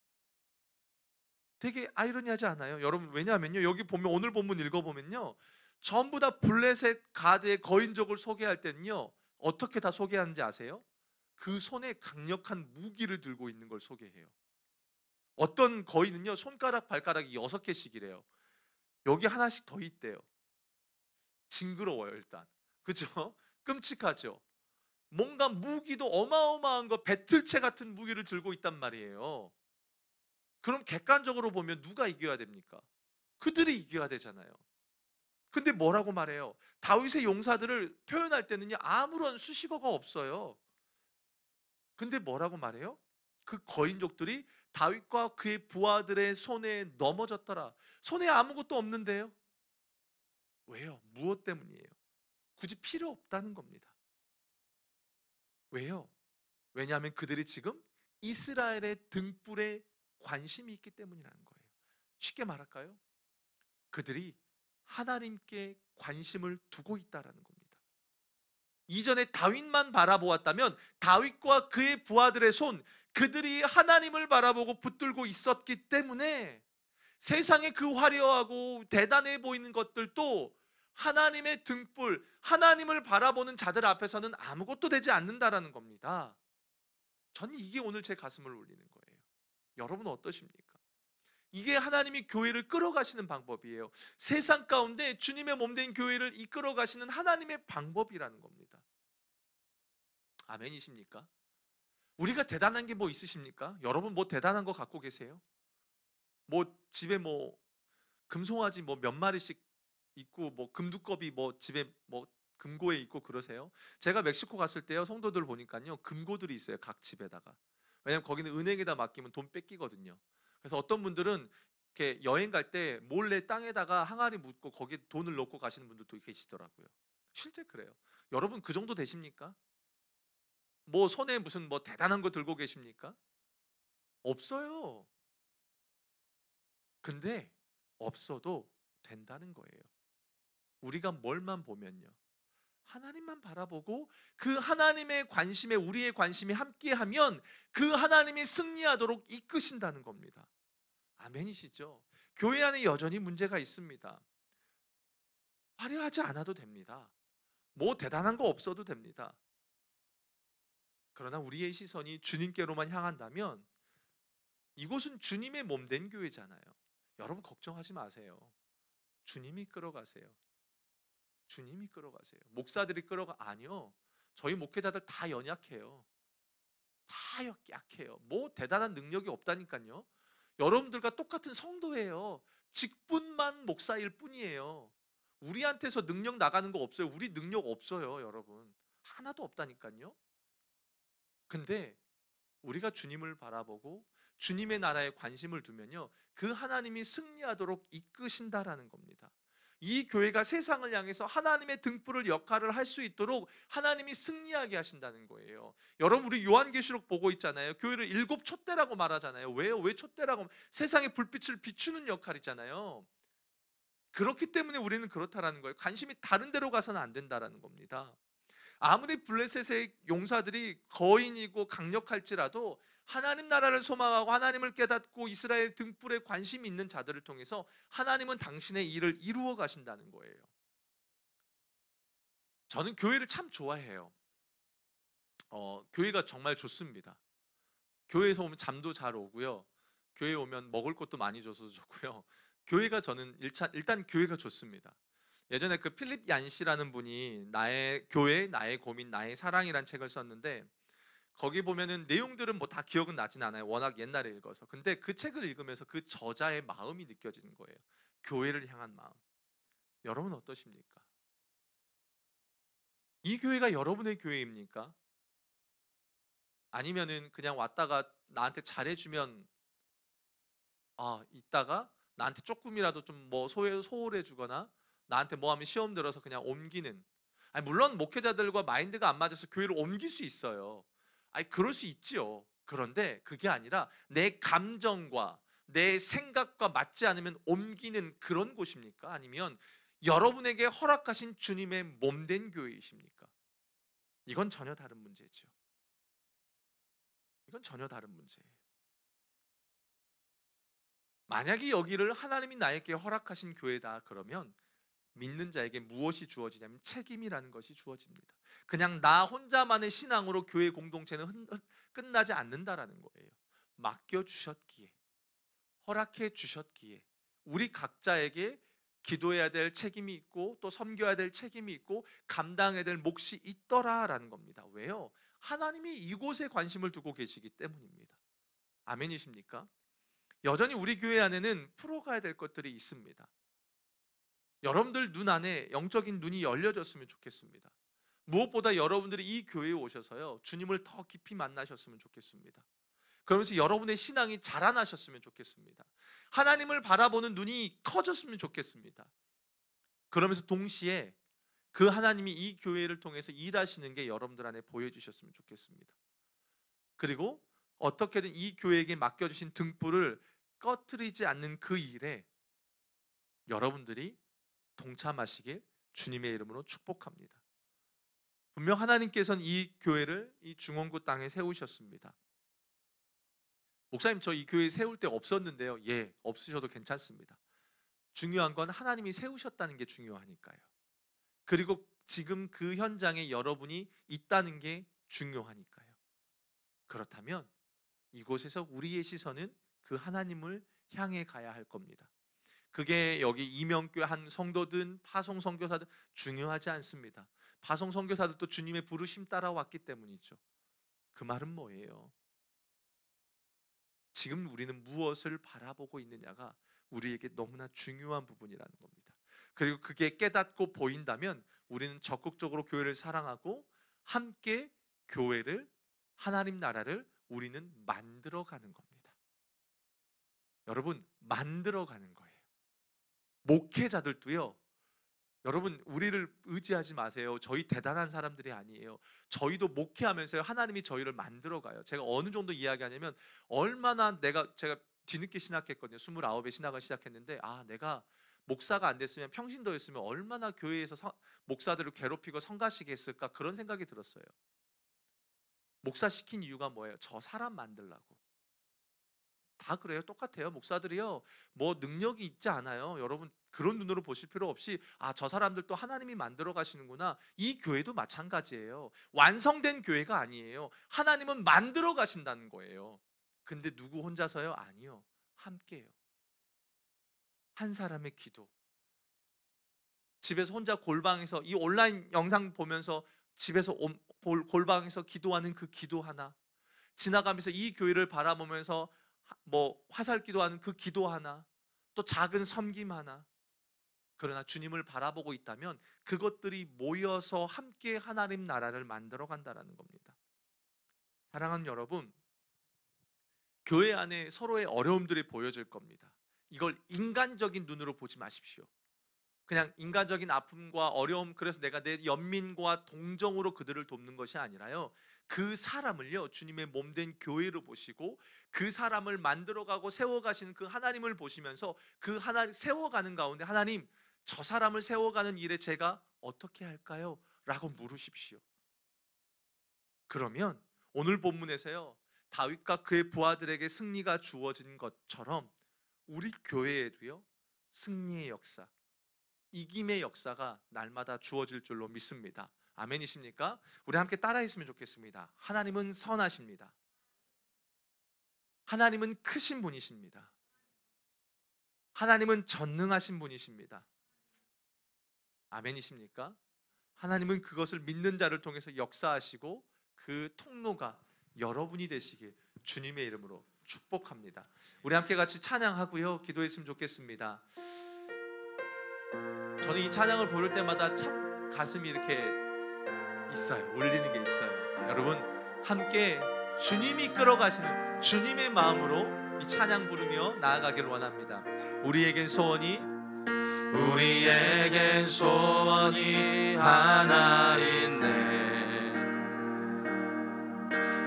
되게 아이러니하지 않아요? 여러분 왜냐하면요, 여기 보면 오늘 본문 읽어보면요, 전부 다 블레셋 가드의 거인족을 소개할 때는요 어떻게 다 소개하는지 아세요? 그 손에 강력한 무기를 들고 있는 걸 소개해요. 어떤 거인은요 손가락 발가락이 6개씩이래요. 여기 하나씩 더 있대요. 징그러워요 일단. 그죠? 끔찍하죠? 뭔가 무기도 어마어마한 거, 배틀체 같은 무기를 들고 있단 말이에요. 그럼 객관적으로 보면 누가 이겨야 됩니까? 그들이 이겨야 되잖아요. 근데 뭐라고 말해요? 다윗의 용사들을 표현할 때는요 아무런 수식어가 없어요. 근데 뭐라고 말해요? 그 거인족들이 다윗과 그의 부하들의 손에 넘어졌더라. 손에 아무것도 없는데요. 왜요? 무엇 때문이에요? 굳이 필요 없다는 겁니다. 왜요? 왜냐하면 그들이 지금 이스라엘의 등불에 관심이 있기 때문이라는 거예요. 쉽게 말할까요? 그들이 하나님께 관심을 두고 있다라는 겁니다. 이전에 다윗만 바라보았다면 다윗과 그의 부하들의 손, 그들이 하나님을 바라보고 붙들고 있었기 때문에 세상의 그 화려하고 대단해 보이는 것들도 하나님의 등불, 하나님을 바라보는 자들 앞에서는 아무것도 되지 않는다라는 겁니다. 저는 이게 오늘 제 가슴을 울리는 거예요. 여러분은 어떠십니까? 이게 하나님이 교회를 끌어가시는 방법이에요. 세상 가운데 주님의 몸된 교회를 이끌어 가시는 하나님의 방법이라는 겁니다. 아멘이십니까? 우리가 대단한 게 뭐 있으십니까? 여러분 뭐 대단한 거 갖고 계세요? 뭐 집에 뭐 금송아지 뭐 몇 마리씩 있고 뭐 금두꺼비 뭐 집에 뭐 금고에 있고 그러세요? 제가 멕시코 갔을 때요, 성도들 보니까요 금고들이 있어요, 각 집에다가. 왜냐면 거기는 은행에다 맡기면 돈 뺏기거든요. 그래서 어떤 분들은 이렇게 여행 갈 때 몰래 땅에다가 항아리 묻고 거기에 돈을 넣고 가시는 분들도 계시더라고요. 실제 그래요. 여러분 그 정도 되십니까? 뭐 손에 무슨 뭐 대단한 거 들고 계십니까? 없어요. 근데 없어도 된다는 거예요. 우리가 뭘만 보면요, 하나님만 바라보고 그 하나님의 관심에 우리의 관심이 함께하면 그 하나님이 승리하도록 이끄신다는 겁니다. 아멘이시죠? 교회 안에 여전히 문제가 있습니다. 화려하지 않아도 됩니다. 뭐 대단한 거 없어도 됩니다. 그러나 우리의 시선이 주님께로만 향한다면 이곳은 주님의 몸된 교회잖아요. 여러분 걱정하지 마세요. 주님이 끌어가세요. 주님이 끌어가세요. 목사들이 아니요. 저희 목회자들 다 연약해요. 다 약해요. 뭐 대단한 능력이 없다니까요. 여러분들과 똑같은 성도예요. 직분만 목사일 뿐이에요. 우리한테서 능력 나가는 거 없어요. 우리 능력 없어요, 여러분. 하나도 없다니까요. 근데 우리가 주님을 바라보고 주님의 나라에 관심을 두면요, 그 하나님이 승리하도록 이끄신다라는 겁니다. 이 교회가 세상을 향해서 하나님의 등불을 역할을 할 수 있도록 하나님이 승리하게 하신다는 거예요. 여러분 우리 요한계시록 보고 있잖아요. 교회를 일곱 촛대라고 말하잖아요. 왜요? 왜 촛대라고? 세상의 불빛을 비추는 역할이잖아요. 그렇기 때문에 우리는 그렇다라는 거예요. 관심이 다른 데로 가서는 안 된다라는 겁니다. 아무리 블레셋의 용사들이 거인이고 강력할지라도 하나님 나라를 소망하고 하나님을 깨닫고 이스라엘 등불에 관심이 있는 자들을 통해서 하나님은 당신의 일을 이루어 가신다는 거예요. 저는 교회를 참 좋아해요. 교회가 정말 좋습니다. 교회에서 오면 잠도 잘 오고요. 교회에 오면 먹을 것도 많이 줘서 좋고요. 교회가 저는 일단 교회가 좋습니다. 예전에 그 필립 얀시라는 분이 나의 교회, 나의 고민, 나의 사랑이란 책을 썼는데 거기 보면은 내용들은 뭐 다 기억은 나진 않아요. 워낙 옛날에 읽어서. 근데 그 책을 읽으면서 그 저자의 마음이 느껴지는 거예요. 교회를 향한 마음. 여러분 어떠십니까? 이 교회가 여러분의 교회입니까? 아니면은 그냥 왔다가 나한테 잘해주면 있다가 나한테 조금이라도 좀 뭐 소홀해 주거나 나한테 뭐 하면 시험 들어서 그냥 옮기는. 아니 물론 목회자들과 마인드가 안 맞아서 교회를 옮길 수 있어요. 아니 그럴 수 있지요. 그런데 그게 아니라 내 감정과 내 생각과 맞지 않으면 옮기는 그런 곳입니까? 아니면 여러분에게 허락하신 주님의 몸된 교회이십니까? 이건 전혀 다른 문제죠. 이건 전혀 다른 문제예요. 만약에 여기를 하나님이 나에게 허락하신 교회다 그러면 믿는 자에게 무엇이 주어지냐면 책임이라는 것이 주어집니다. 그냥 나 혼자만의 신앙으로 교회 공동체는 끝나지 않는다라는 거예요. 맡겨 주셨기에, 허락해 주셨기에 우리 각자에게 기도해야 될 책임이 있고 또 섬겨야 될 책임이 있고 감당해야 될 몫이 있더라라는 겁니다. 왜요? 하나님이 이곳에 관심을 두고 계시기 때문입니다. 아멘이십니까? 여전히 우리 교회 안에는 풀어가야 될 것들이 있습니다. 여러분들 눈 안에 영적인 눈이 열려졌으면 좋겠습니다. 무엇보다 여러분들이 이 교회에 오셔서요, 주님을 더 깊이 만나셨으면 좋겠습니다. 그러면서 여러분의 신앙이 자라나셨으면 좋겠습니다. 하나님을 바라보는 눈이 커졌으면 좋겠습니다. 그러면서 동시에 그 하나님이 이 교회를 통해서 일하시는 게 여러분들 안에 보여주셨으면 좋겠습니다. 그리고 어떻게든 이 교회에게 맡겨주신 등불을 꺼트리지 않는 그 일에 여러분들이 동참하시길 주님의 이름으로 축복합니다. 분명 하나님께서는 이 교회를 이 중원구 땅에 세우셨습니다. 목사님 저 이 교회 세울 때 없었는데요. 예, 없으셔도 괜찮습니다. 중요한 건 하나님이 세우셨다는 게 중요하니까요. 그리고 지금 그 현장에 여러분이 있다는 게 중요하니까요. 그렇다면 이곳에서 우리의 시선은 그 하나님을 향해 가야 할 겁니다. 그게 여기 이명교회 한 성도든 파송 선교사든 중요하지 않습니다. 파송 선교사들도 주님의 부르심 따라왔기 때문이죠. 그 말은 뭐예요? 지금 우리는 무엇을 바라보고 있느냐가 우리에게 너무나 중요한 부분이라는 겁니다. 그리고 그게 깨닫고 보인다면 우리는 적극적으로 교회를 사랑하고 함께 교회를, 하나님 나라를 우리는 만들어가는 겁니다. 여러분, 만들어가는 거예요. 목회자들도요, 여러분 우리를 의지하지 마세요. 저희 대단한 사람들이 아니에요. 저희도 목회하면서요, 하나님이 저희를 만들어가요. 제가 어느 정도 이야기하냐면, 얼마나 제가 뒤늦게 신학했거든요. 29에 신학을 시작했는데, 내가 목사가 안 됐으면, 평신도였으면 얼마나 교회에서 목사들을 괴롭히고 성가시게 했을까, 그런 생각이 들었어요. 목사 시킨 이유가 뭐예요? 저 사람 만들라고. 다 그래요. 똑같아요. 목사들이요, 뭐 능력이 있지 않아요. 여러분 그런 눈으로 보실 필요 없이, 저 사람들도 하나님이 만들어 가시는구나. 이 교회도 마찬가지예요. 완성된 교회가 아니에요. 하나님은 만들어 가신다는 거예요. 근데 누구 혼자서요? 아니요. 함께요. 한 사람의 기도. 집에서 혼자 골방에서 이 온라인 영상 보면서 집에서 골방에서 기도하는 그 기도 하나, 지나가면서 이 교회를 바라보면서 뭐 화살 기도하는 그 기도 하나, 또 작은 섬김 하나, 그러나 주님을 바라보고 있다면 그것들이 모여서 함께 하나님 나라를 만들어 간다는 겁니다. 사랑하는 여러분, 교회 안에 서로의 어려움들이 보여질 겁니다. 이걸 인간적인 눈으로 보지 마십시오. 그냥 인간적인 아픔과 어려움, 그래서 내가 내 연민과 동정으로 그들을 돕는 것이 아니라요, 그 사람을요, 주님의 몸된 교회로 보시고 그 사람을 만들어가고 세워가시는 그 하나님을 보시면서 그 하나님 세워가는 가운데, 하나님, 저 사람을 세워가는 일에 제가 어떻게 할까요? 라고 물으십시오. 그러면 오늘 본문에서요, 다윗과 그의 부하들에게 승리가 주어진 것처럼 우리 교회에도요, 승리의 역사, 이김의 역사가 날마다 주어질 줄로 믿습니다. 아멘이십니까? 우리 함께 따라했으면 좋겠습니다. 하나님은 선하십니다. 하나님은 크신 분이십니다. 하나님은 전능하신 분이십니다. 아멘이십니까? 하나님은 그것을 믿는 자를 통해서 역사하시고 그 통로가 여러분이 되시길 주님의 이름으로 축복합니다. 우리 함께 같이 찬양하고요, 기도했으면 좋겠습니다. 저는 이 찬양을 부를 때마다 참 가슴이 이렇게 있어요. 울리는 게 있어요. 여러분 함께 주님이 끌어가시는 주님의 마음으로 이 찬양 부르며 나아가기를 원합니다. 우리에겐 소원이 하나 있네.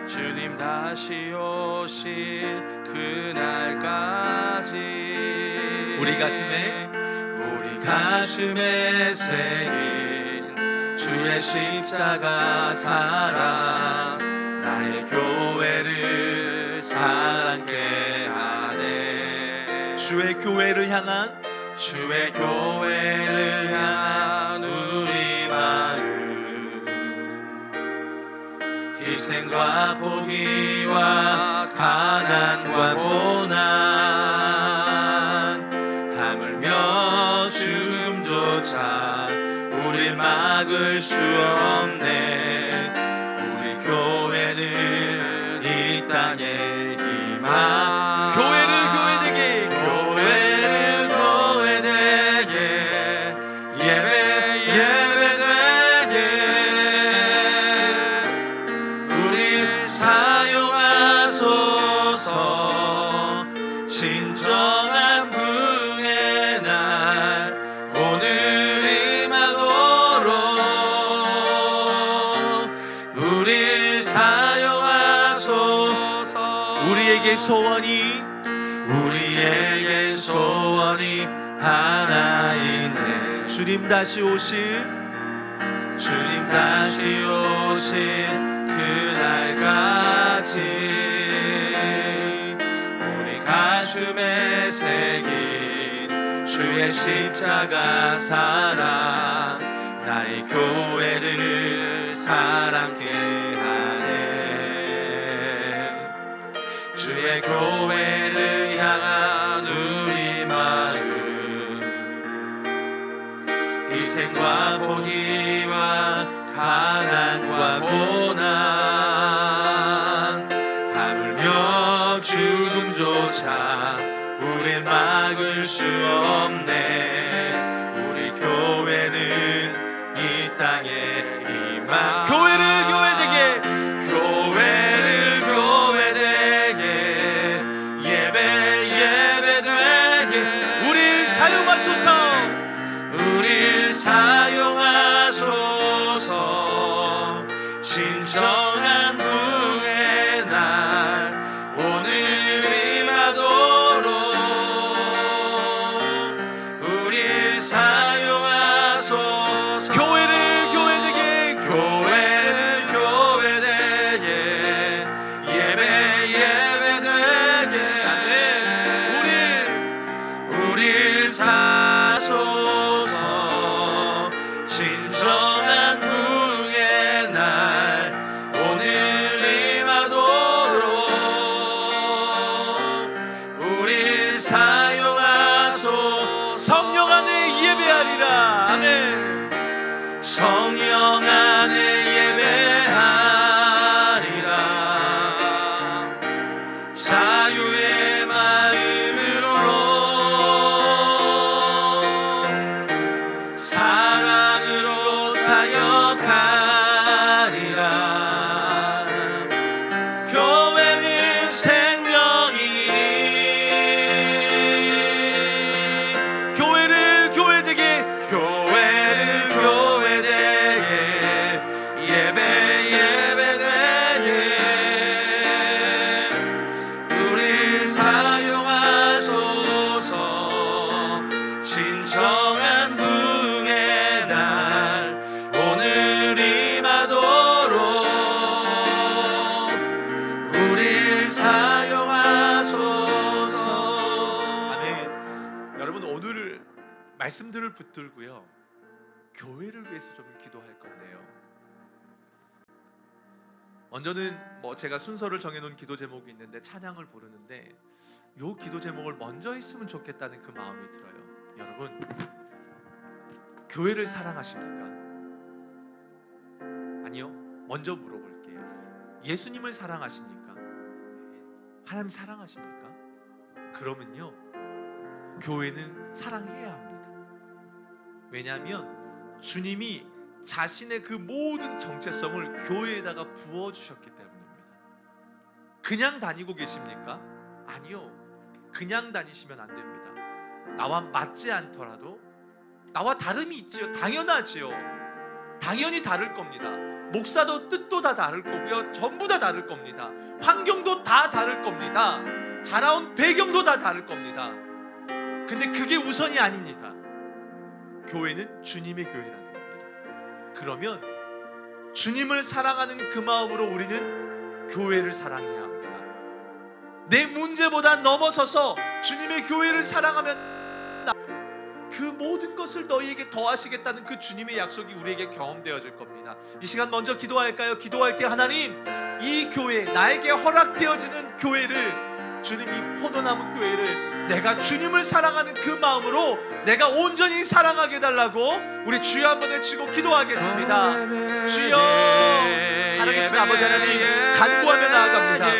주님 다시 오실 그날까지 우리 가슴에 새긴 주의 십자가 사랑, 나의 교회를 사랑케 하네. 주의 교회를 향한 우리 마음, 희생과 포기와 가난과 고난, 하물며 죽음조차 우릴 막을 수 없네. 우리 교회는 이 땅의 희망. 교회를 교회되게, 예배되게 우리 사용하소서. 진정한 부흥의 날 오늘 임하도록 우리 사용하소서. 우리에게 소원이 하나 있네. 주님 다시 오실 그날까지 우리 가슴에 새긴 주의 십자가 사랑, 나의 교회를 사랑케 하네. 주의 교회를 향한 우리 마음, 희생과 포기와 가난과 고난, 하물며 죽음조차 우릴 막을 수 수 없네. 우리 교회는 이 땅에 희망. 교회를 교회되게, 교회를 교회되게, 예배되게 우릴 사용하소서. 우릴 사용하소서. 진정한 부흥의 날 오늘 임하도록 우릴 사용하소서. 교회를 교회되게, 교회를 교회되게, 예배되게. 아멘. 우릴 사소서. 진정한 부흥의 날 오늘 임하도록 우릴 사용하소서. 성령 안에 예배하리라. 아멘. 성령 안에 예배하리라. 자유의 마음으로 사랑으로 사역하리라. 교회는 생명이니 교회를 교회되게, 교회를 교회되게, 예배되게 우릴 사용하소서. 진정한 부흥의 날 오늘 임하도록 우릴 사용하소서. 아멘. 여러분, 오늘 말씀들을 붙들고요, 교회를 위해서 좀 기도할 건데요. 먼저는 제가 순서를 정해놓은 기도 제목이 있는데 찬양을 부르는데 요 기도 제목을 먼저 했으면 좋겠다는 그 마음이 들어요. 여러분, 교회를 사랑하십니까? 아니요. 먼저 물어볼게요. 예수님을 사랑하십니까? 하나님 사랑하십니까? 그러면요, 교회는 사랑해야 합니다. 왜냐하면 주님이 자신의 그 모든 정체성을 교회에다가 부어주셨기 때문입니다. 그냥 다니고 계십니까? 아니요. 그냥 다니시면 안 됩니다. 나와 맞지 않더라도, 나와 다름이 있지요. 당연하지요. 당연히 다를 겁니다. 목사도 뜻도 다 다를 거고요. 전부 다 다를 겁니다. 환경도 다 다를 겁니다. 자라온 배경도 다 다를 겁니다. 근데 그게 우선이 아닙니다. 교회는 주님의 교회라는 겁니다. 그러면 주님을 사랑하는 그 마음으로 우리는 교회를 사랑해야 합니다. 내 문제보다 넘어서서 주님의 교회를 사랑하면 그 모든 것을 너희에게 더하시겠다는 그 주님의 약속이 우리에게 경험되어질 겁니다. 이 시간 먼저 기도할까요? 기도할 때 하나님, 이 교회, 나에게 허락되어지는 교회를, 주님이 포도나무 교회를 내가 주님을 사랑하는 그 마음으로 내가 온전히 사랑하게 해달라고 우리 주여 한번 외치고 기도하겠습니다. 주여, 살아계신 아버지 하나님, 간구하며 나아갑니다.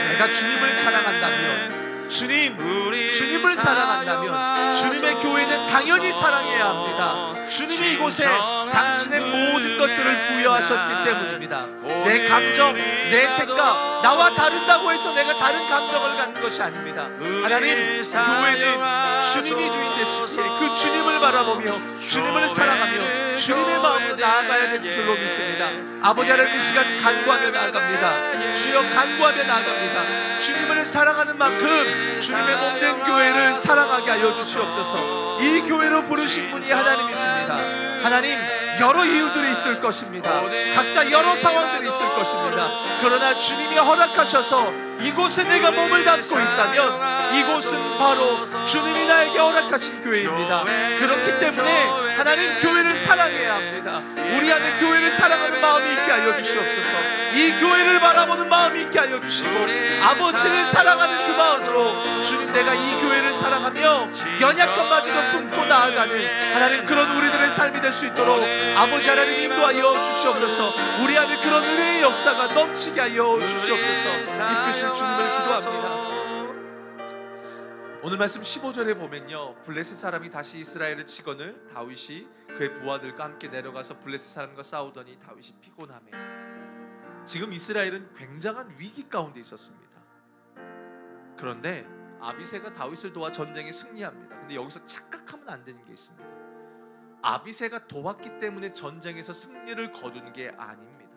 내가 주님을 사랑한다면, 주님을 사랑한다면 주님의 교회는 당연히 사랑해야 합니다. 주님이 이곳에 당신의 모든 것들을 부여하셨기 때문입니다. 내 감정, 내 생각, 나와 다른다고 해서 내가 다른 감정을 갖는 것이 아닙니다. 하나님, 교회는 주님이 주인 되시기에 그 주님을 바라보며 주님을 사랑하며 주님의 마음으로 나아가야 되는 줄로 믿습니다. 아버지 하나님, 이 시간 간구하며 나아갑니다. 주여, 간구하며 나아갑니다. 주님을 사랑하는 만큼 주님의 몸된 교회를 사랑하게 하여 주시옵소서. 이 교회로 부르신 분이 하나님이십니다. 하나님, 여러 이유들이 있을 것입니다. 각자 여러 상황들이 있을 것입니다. 그러나 주님이 허락하셔서 이곳에 내가 몸을 담고 있다면 이곳은 바로 주님이 나에게 허락하신 교회입니다. 그렇기 때문에 하나님, 교회를 사랑해야 합니다. 우리 안에 교회를 사랑하는 마음이 있게 하여 주시옵소서. 이 교회를 바라보는 마음이 있게 하여 주시고, 아버지를 사랑하는 그 마음으로 주님, 내가 이 교회를 사랑하며 연약한 마디도 품고 나아가는 하나님, 그런 우리들의 삶이 될 수 있도록 아버지 하나님 인도하여 주시옵소서. 우리 안에 그런 은혜의 역사가 넘치게 하여 주시옵소서. 이끄실 주님을 기도합니다. 오늘 말씀 15절에 보면요, 블레셋 사람이 다시 이스라엘을 치거늘 다윗이 그의 부하들과 함께 내려가서 블레셋 사람과 싸우더니 다윗이 피곤하매. 지금 이스라엘은 굉장한 위기 가운데 있었습니다. 그런데 아비새가 다윗을 도와 전쟁에 승리합니다. 근데 여기서 착각하면 안 되는 게 있습니다. 아비새가 도왔기 때문에 전쟁에서 승리를 거둔 게 아닙니다.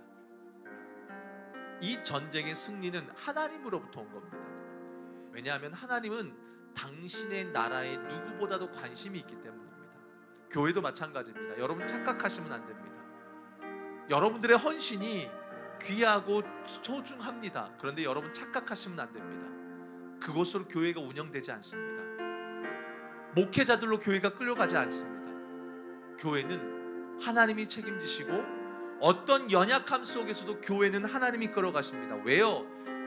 이 전쟁의 승리는 하나님으로부터 온 겁니다. 왜냐하면 하나님은 당신의 나라에 누구보다도 관심이 있기 때문입니다. 교회도 마찬가지입니다. 여러분 착각하시면 안 됩니다. 여러분들의 헌신이 귀하고 소중합니다. 그런데 여러분 착각하시면 안 됩니다. 그것으로 교회가 운영되지 않습니다. 목회자들로 교회가 끌려가지 않습니다. 교회는 하나님이 책임지시고 어떤 연약함 속에서도 교회는 하나님이 끌어가십니다. 왜요?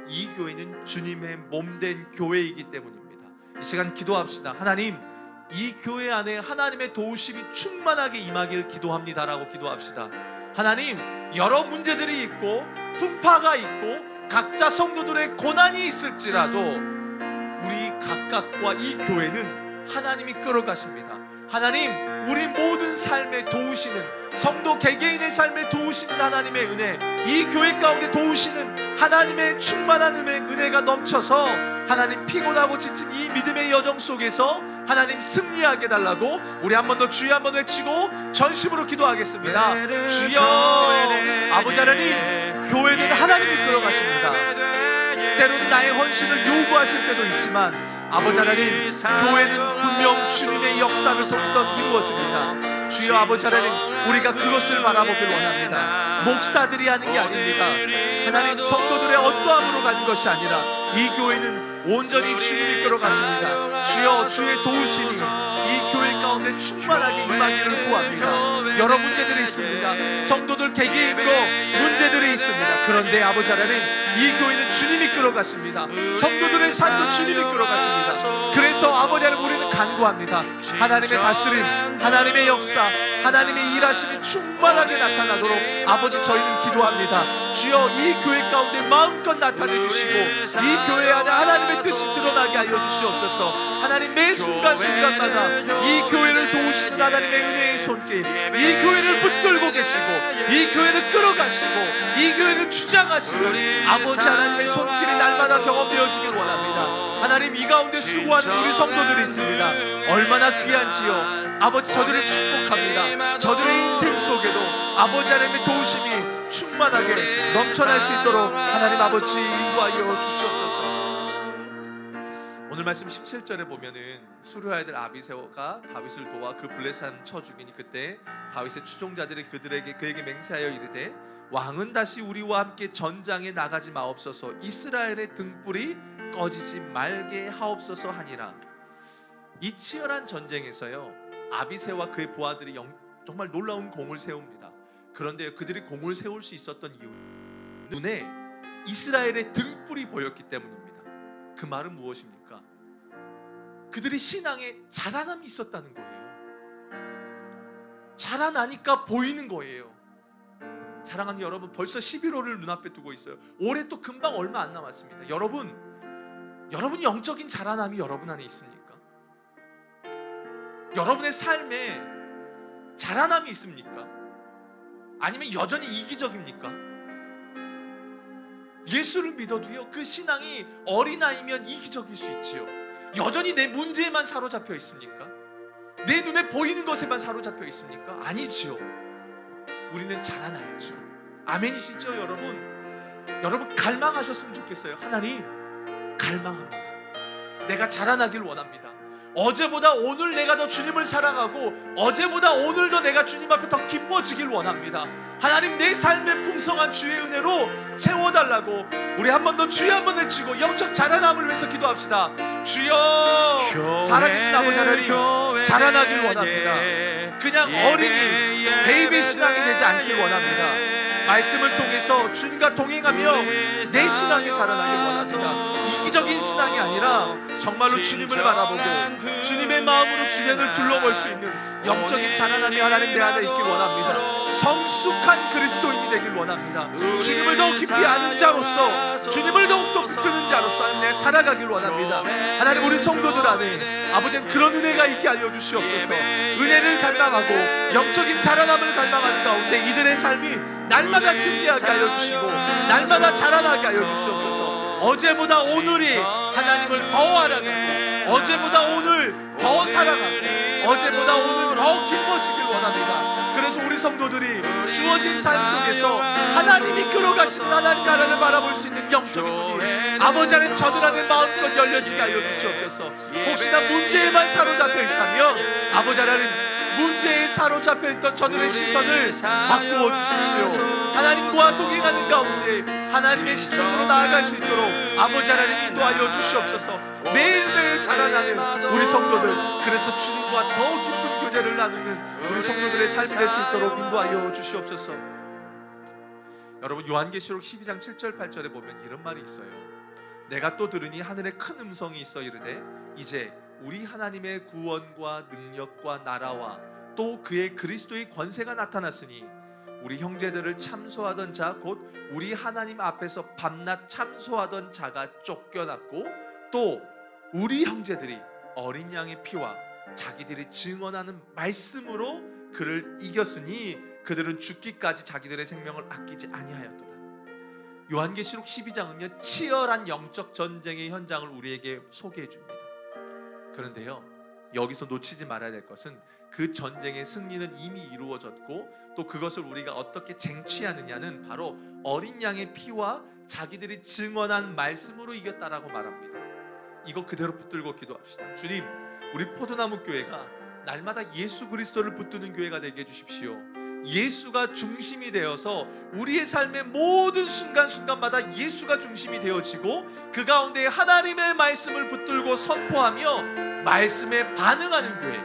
이 교회는 주님의 몸된 교회이기 때문입니다. 이 시간 기도합시다. 하나님, 이 교회 안에 하나님의 도우심이 충만하게 임하길 기도합니다라고 기도합시다. 하나님, 여러 문제들이 있고 풍파가 있고 각자 성도들의 고난이 있을지라도 우리 각각과 이 교회는 하나님이 끌어가십니다. 하나님, 우리 모든 삶에 도우시는, 성도 개개인의 삶에 도우시는 하나님의 은혜, 이 교회 가운데 도우시는 하나님의 충만한 은혜가 넘쳐서 하나님 피곤하고 지친 이 믿음의 여정 속에서 하나님 승리하게 해달라고 우리 한 번 더 주여 한번 외치고 전심으로 기도하겠습니다. 주여. 아버지 하나님, 교회는 하나님이 끌어가십니다. 때로는 나의 헌신을 요구하실 때도 있지만 아버지 하나님, 교회는 분명 주님의 역사를 통해서 이루어집니다. 주여 아버지 하나님, 우리가 그것을 바라보길 원합니다. 목사들이 하는 게 아닙니다. 하나님, 성도들의 어떠함으로 가는 것이 아니라 이 교회는 온전히 주님이 끌어가십니다. 주여, 주의 도우심이 이 교회 가운데 충만하게 임하기를 구합니다. 여러 문제들이 있습니다. 성도들 개개인으로 문제들이 있습니다. 그런데 아버지 하나님, 이 교회는 주님이 끌어가십니다. 성도들의 삶도 주님이 끌어가십니다. 그래서 아버지 하나님, 우리는 간구합니다. 하나님의 다스림, 하나님의 역사, 하나님의 일하심이 충만하게 나타나도록 아버지 저희는 기도합니다. 주여, 이 교회 가운데 마음껏 나타내 주시고 이 교회 안에 하나님의 뜻이 드러나게 하여 주시옵소서. 하나님, 매 순간순간마다 이 교회를 도우시는 하나님의 은혜의 손길, 이 교회를 붙들고 계시고 이 교회를 끌어가시고 이 교회를 주장하시는 아버지 하나님의 손길이 날마다 경험되어지길 원합니다. 하나님, 이 가운데 수고하는 우리 성도들이 있습니다. 얼마나 귀한지요. 아버지, 저들을 축복합니다. 저들의 인생 속에도 아버지 하나님의 도우심이 충만하게 넘쳐날 수 있도록 하나님 아버지 인도하여 주시옵소서. 오늘 말씀 17절에 보면은 수르의 아들 아비새가 다윗을 도와 그 블레셋 쳐 죽이니 그때 다윗의 추종자들이 그에게 맹세하여 이르되 왕은 다시 우리와 함께 전장에 나가지 마옵소서. 이스라엘의 등불이 꺼지지 말게 하옵소서 하니라. 이 치열한 전쟁에서요, 아비새와 그의 부하들이 정말 놀라운 공을 세웁니다. 그런데 그들이 공을 세울 수 있었던 이유는 눈에 이스라엘의 등불이 보였기 때문입니다. 그 말은 무엇입니까? 그들이 신앙에 자라남이 있었다는 거예요. 자라나니까 보이는 거예요. 사랑하는 여러분, 벌써 11월을 눈앞에 두고 있어요. 올해 또 금방 얼마 안 남았습니다. 여러분이 영적인 자라남이 여러분 안에 있습니까? 여러분의 삶에 자라남이 있습니까? 아니면 여전히 이기적입니까? 예수를 믿어도요, 그 신앙이 어린아이면 이기적일 수 있지요. 여전히 내 문제에만 사로잡혀 있습니까? 내 눈에 보이는 것에만 사로잡혀 있습니까? 아니지요. 우리는 자라나야죠. 아멘이시죠, 여러분? 여러분 갈망하셨으면 좋겠어요. 하나님, 갈망합니다. 내가 자라나길 원합니다. 어제보다 오늘 내가 더 주님을 사랑하고 어제보다 오늘 더 내가 주님 앞에 더 기뻐지길 원합니다. 하나님, 내 삶의 풍성한 주의 은혜로 채워달라고 우리 한 번 더 주여 한번 외치고 영적 자라남을 위해서 기도합시다. 주여, 살아계신 아버지 하나님, 자라나길 원합니다. 그냥 어린이 베이비 신앙이 되지 않길 원합니다. 말씀을 통해서 주님과 동행하며 내 신앙이 자라나길 원합니다. 외적인 신앙이 아니라 정말로 주님을 바라보고 주님의 마음으로 주변을 둘러볼 수 있는 영적인 자라남이 하나님 내 안에 있길 원합니다. 성숙한 그리스도인이 되길 원합니다. 주님을 더 깊이 아는 자로서, 주님을 더욱더 붙드는 자로서 하나님 내 살아가길 원합니다. 하나님, 우리 성도들 안에 아버지는 그런 은혜가 있게 하여 주시옵소서. 은혜를 갈망하고 영적인 자라남을 갈망하는 가운데 이들의 삶이 날마다 승리하게 하여 주시고 날마다 자라나게 하여 주시옵소서. 어제보다 오늘이 하나님을 더 알아가고 어제보다 오늘 더 사랑하고 어제보다 오늘 더 기뻐지길 원합니다. 그래서 우리 성도들이 주어진 삶 속에서 하나님이 끌어가시는 하나님 나라를 바라볼 수 있는 영적인 눈이 아버지 안에 저들 안에 마음껏 열려지게 하여 주시옵소서. 혹시나 문제에만 사로잡혀 있다면 아버지 하나님, 문제에 사로잡혀 있던 저들의 시선을 바꾸어 주십시오. 하나님과 동행하는 가운데 하나님의 시선으로 나아갈 수 있도록 아버지 하나님 인도하여 주시옵소서. 매일매일 자라나는 우리 성도들, 그래서 주님과 더 깊은 교제를 나누는 우리 성도들의 삶이 될 수 있도록 인도하여 주시옵소서. 여러분, 요한계시록 12장 7절 8절에 보면 이런 말이 있어요. 내가 또 들으니 하늘에 큰 음성이 있어 이르되 이제 우리 하나님의 구원과 능력과 나라와 또 그의 그리스도의 권세가 나타났으니 우리 형제들을 참소하던 자 곧 우리 하나님 앞에서 밤낮 참소하던 자가 쫓겨났고 또 우리 형제들이 어린 양의 피와 자기들이 증언하는 말씀으로 그를 이겼으니 그들은 죽기까지 자기들의 생명을 아끼지 아니하였도다. 요한계시록 12장은요 치열한 영적 전쟁의 현장을 우리에게 소개해 줍니다. 그런데요, 여기서 놓치지 말아야 될 것은 그 전쟁의 승리는 이미 이루어졌고 또 그것을 우리가 어떻게 쟁취하느냐는 바로 어린 양의 피와 자기들이 증언한 말씀으로 이겼다라고 말합니다. 이거 그대로 붙들고 기도합시다. 주님, 우리 포도나무 교회가 날마다 예수 그리스도를 붙드는 교회가 되게 해주십시오. 예수가 중심이 되어서 우리의 삶의 모든 순간순간마다 예수가 중심이 되어지고 그 가운데 하나님의 말씀을 붙들고 선포하며 말씀에 반응하는 교회.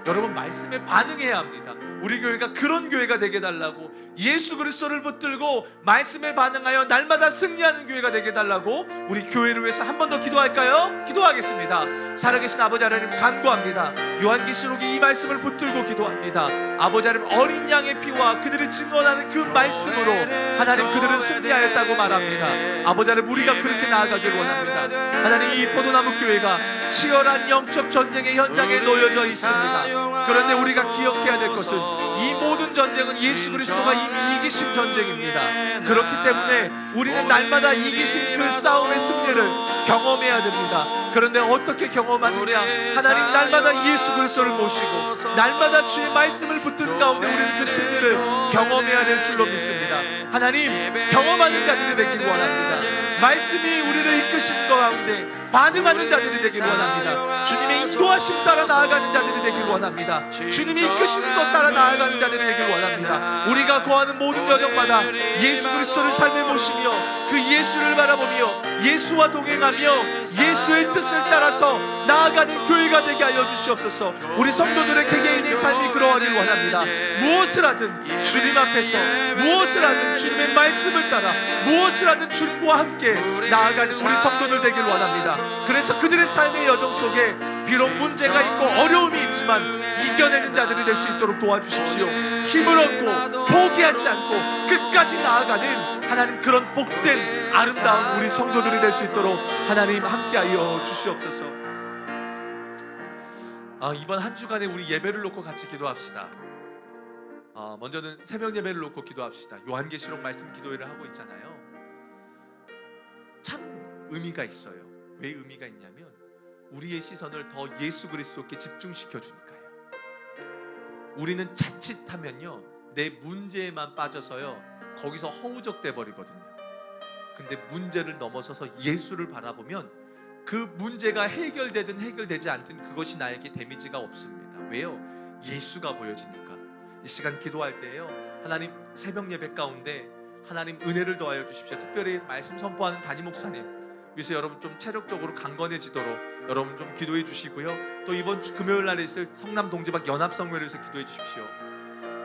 여러분, 말씀에 반응해야 합니다. 우리 교회가 그런 교회가 되게 해달라고, 예수 그리스도를 붙들고 말씀에 반응하여 날마다 승리하는 교회가 되게 해달라고 우리 교회를 위해서 한 번 더 기도할까요? 기도하겠습니다. 살아계신 아버지 하나님 간구합니다. 요한계시록이 이 말씀을 붙들고 기도합니다. 아버지 하나님, 어린 양의 피와 그들이 증언하는 그 말씀으로 하나님 그들은 승리하였다고 말합니다. 아버지 하나님, 우리가 그렇게 나아가길 원합니다. 하나님, 이 포도나무 교회가 치열한 영적 전쟁의 현장에 놓여져 있습니다. 그런데 우리가 기억해야 될 것은 이 모든 전쟁은 예수 그리스도가 이미 이기신 전쟁입니다. 그렇기 때문에 우리는 날마다 이기신 그 싸움의 승리를 경험해야 됩니다. 그런데 어떻게 경험하느냐? 하나님, 날마다 예수 그리스도를 모시고 날마다 주의 말씀을 붙드는 가운데 우리는 그 승리를 경험해야 될 줄로 믿습니다. 하나님, 경험하는 자들이 되길 원합니다. 말씀이 우리를 이끄시는 것 가운데 반응하는 자들이 되길 원합니다. 주님의 인도하심 따라 나아가는 자들이 되길 원합니다. 주님이 이끄시는 것 따라 나아가는 자들이 되길 원합니다. 우리가 거하는 모든 여정마다 예수 그리스도를 삶에 모시며 그 예수를 바라보며 예수와 동행하며 예수의 뜻을 따라서 나아가는 교회가 되게 하여 주시옵소서. 우리 성도들의 개개인의 삶이 그러하길 원합니다. 무엇을 하든 주님 앞에서, 무엇을 하든 주님의 말씀을 따라, 무엇을 하든 주님과 함께 나아가는 우리 성도들 되길 원합니다. 그래서 그들의 삶의 여정 속에 비록 문제가 있고 어려움이 있지만 이겨내는 자들이 될 수 있도록 도와주십시오. 힘을 얻고 포기하지 않고 끝까지 나아가는 하나님, 그런 복된 아름다운 우리 성도들이 될 수 있도록 하나님 함께하여 주시옵소서. 이번 한 주간에 우리 예배를 놓고 같이 기도합시다. 먼저는 새벽 예배를 놓고 기도합시다. 요한계시록 말씀 기도회를 하고 있잖아요. 참 의미가 있어요. 왜 의미가 있냐면 우리의 시선을 더 예수 그리스도께 집중시켜 주니까요. 우리는 자칫하면요 내 문제에만 빠져서요 거기서 허우적대 버리거든요. 근데 문제를 넘어서서 예수를 바라보면 그 문제가 해결되든 해결되지 않든 그것이 나에게 데미지가 없습니다. 왜요? 예수가 보여지니까. 이 시간 기도할 때에요, 하나님, 새벽 예배 가운데 하나님 은혜를 더하여 주십시오. 특별히 말씀 선포하는 담임 목사님, 그래서 여러분 좀 체력적으로 강건해지도록 여러분 좀 기도해 주시고요. 또 이번 주 금요일 날에 있을 성남 동지박 연합성회를 위해서 기도해 주십시오.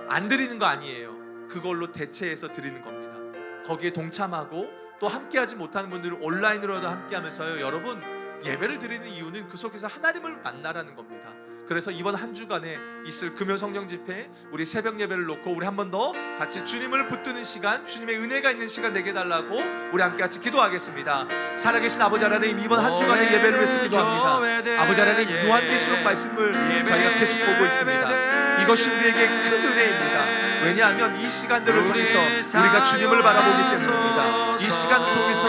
안 드리는 거 아니에요. 그걸로 대체해서 드리는 겁니다. 거기에 동참하고 또 함께하지 못하는 분들은 온라인으로도 함께하면서요, 여러분 예배를 드리는 이유는 그 속에서 하나님을 만나라는 겁니다. 그래서 이번 한 주간에 있을 금요 성령 집회, 우리 새벽 예배를 놓고 우리 한 번 더 같이 주님을 붙드는 시간, 주님의 은혜가 있는 시간 되게 해달라고 우리 함께 같이 기도하겠습니다. 살아계신 아버지 하나님, 이번 한 주간의 예배를 위해서 기도합니다. 아버지 하나님, 요한계시록 말씀을 저희가 계속 보고 있습니다. 이것이 우리에게 큰 은혜입니다. 왜냐하면 이 시간들을 통해서 우리가 주님을 바라보기 때문입니다. 이 시간을 통해서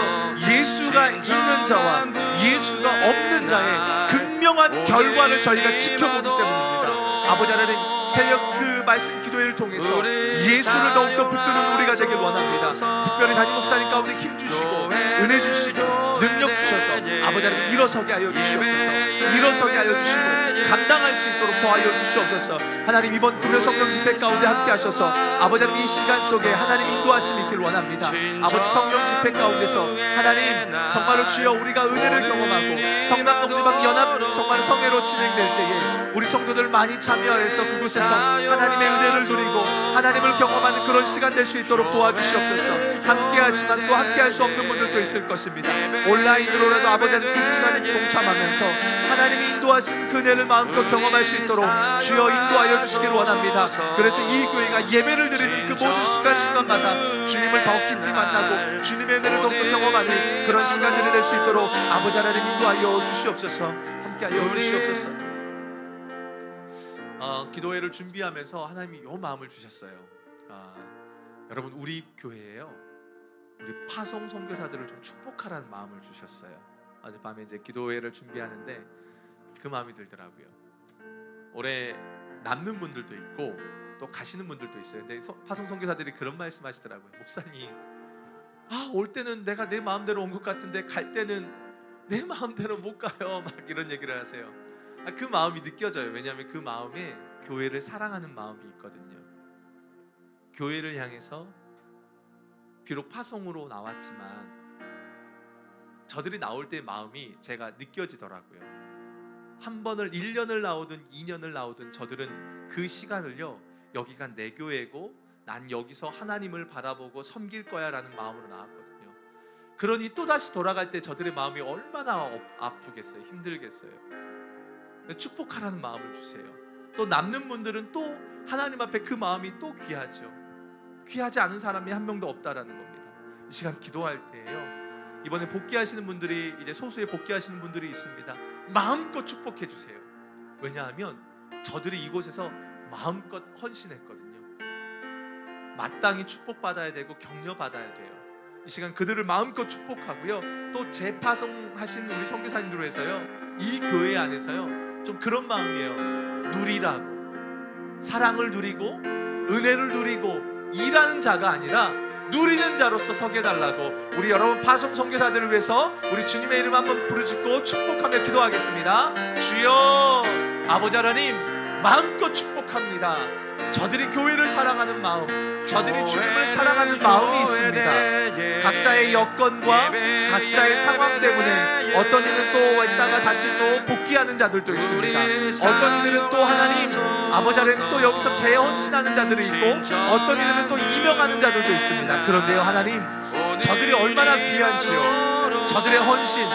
예수가 있는 자와 예수가 없는 자의 극명한 결과를 저희가 지켜보기 때문입니다. 아버지 하나님, 새벽 그 말씀 기도회를 통해서 예수를 더욱더 붙드는 우리가 되길 원합니다. 특별히 담임 목사님 가운데 힘 주시고 은혜 주시고 능력 주셔서 아버지 하나님 일어서게 하여 주시옵소서. 일어서게 하여 주시고 감당할 수 있도록 도와여 주시옵소서. 하나님, 이번 금요 성령 집회 가운데 함께 하셔서 아버지 하나님 이 시간 속에 하나님 인도하심이 있기를 원합니다. 아버지 성령 집회 가운데서 하나님 정말로 주여 우리가 은혜를 경험하고 성남동지방 연합 정말 성회로 진행될 때에 우리 성도들 많이 참여해서 그곳에서 하나님의 은혜를 누리고 하나님을 경험하는 그런 시간 될 수 있도록 도와주시옵소서. 함께하지만 또 함께할 수 없는 분들도 있을 것입니다. 온라인으로라도 아버지 하나님 그 시간에 동참하면서 하나님이 인도하신 그 은혜를 마음껏 경험할 수 있도록 주여 인도하여 주시기를 원합니다. 그래서 이 교회가 예배를 드리는 그 모든 순간순간마다 주님을 더 깊이 만나고 주님의 은혜를 더욱더 경험하는 그런 시간들이 될 수 있도록 아버지 하나님 인도하여 주시옵소서. 함께하여 주시옵소서. 기도회를 준비하면서 하나님이 이 마음을 주셨어요. 여러분, 우리 교회에요, 우리 파송 선교사들을 좀 축복하라는 마음을 주셨어요. 어젯밤에 이제 기도회를 준비하는데 그 마음이 들더라고요. 올해 남는 분들도 있고 또 가시는 분들도 있어요. 근데 파송 선교사들이 그런 말씀하시더라고요. 목사님, 올 때는 내가 내 마음대로 온 것 같은데 갈 때는 내 마음대로 못 가요. 막 이런 얘기를 하세요. 그 마음이 느껴져요. 왜냐하면 그 마음에 교회를 사랑하는 마음이 있거든요. 교회를 향해서 비록 파송으로 나왔지만 저들이 나올 때의 마음이 제가 느껴지더라고요. 한 번을 1년을 나오든 2년을 나오든 저들은 그 시간을요, 여기가 내 교회고 난 여기서 하나님을 바라보고 섬길 거야 라는 마음으로 나왔거든요. 그러니 또다시 돌아갈 때 저들의 마음이 얼마나 아프겠어요. 힘들겠어요. 축복하라는 마음을 주세요. 또 남는 분들은 또 하나님 앞에 그 마음이 또 귀하죠. 귀하지 않은 사람이 한 명도 없다라는 겁니다. 이 시간 기도할 때에요, 이번에 복귀하시는 분들이 이제 소수의 복귀하시는 분들이 있습니다. 마음껏 축복해 주세요. 왜냐하면 저들이 이곳에서 마음껏 헌신했거든요. 마땅히 축복받아야 되고 격려받아야 돼요. 이 시간 그들을 마음껏 축복하고요, 또 재파송하신 우리 선교사님들로 해서요, 이 교회 안에서요 좀 그런 마음이에요. 누리라고, 사랑을 누리고 은혜를 누리고 일하는 자가 아니라 누리는 자로서 서게 해달라고 우리 여러분 파송 선교사들을 위해서 우리 주님의 이름 한번 부르짖고 축복하며 기도하겠습니다. 주여, 아버지 하나님 마음껏 축복합니다. 저들이 교회를 사랑하는 마음, 저들이 주님을 사랑하는 마음이 있습니다. 각자의 여건과 각자의 상황 때문에 어떤 이는 또 있다가 다시 또 복귀하는 자들도 있습니다. 어떤 이들은 또 하나님 아버지 하나님 또 여기서 재헌신하는 자들이 있고 어떤 이들은 또 이명하는 자들도 있습니다. 그런데요, 하나님 저들이 얼마나 귀한지요. 저들의 헌신,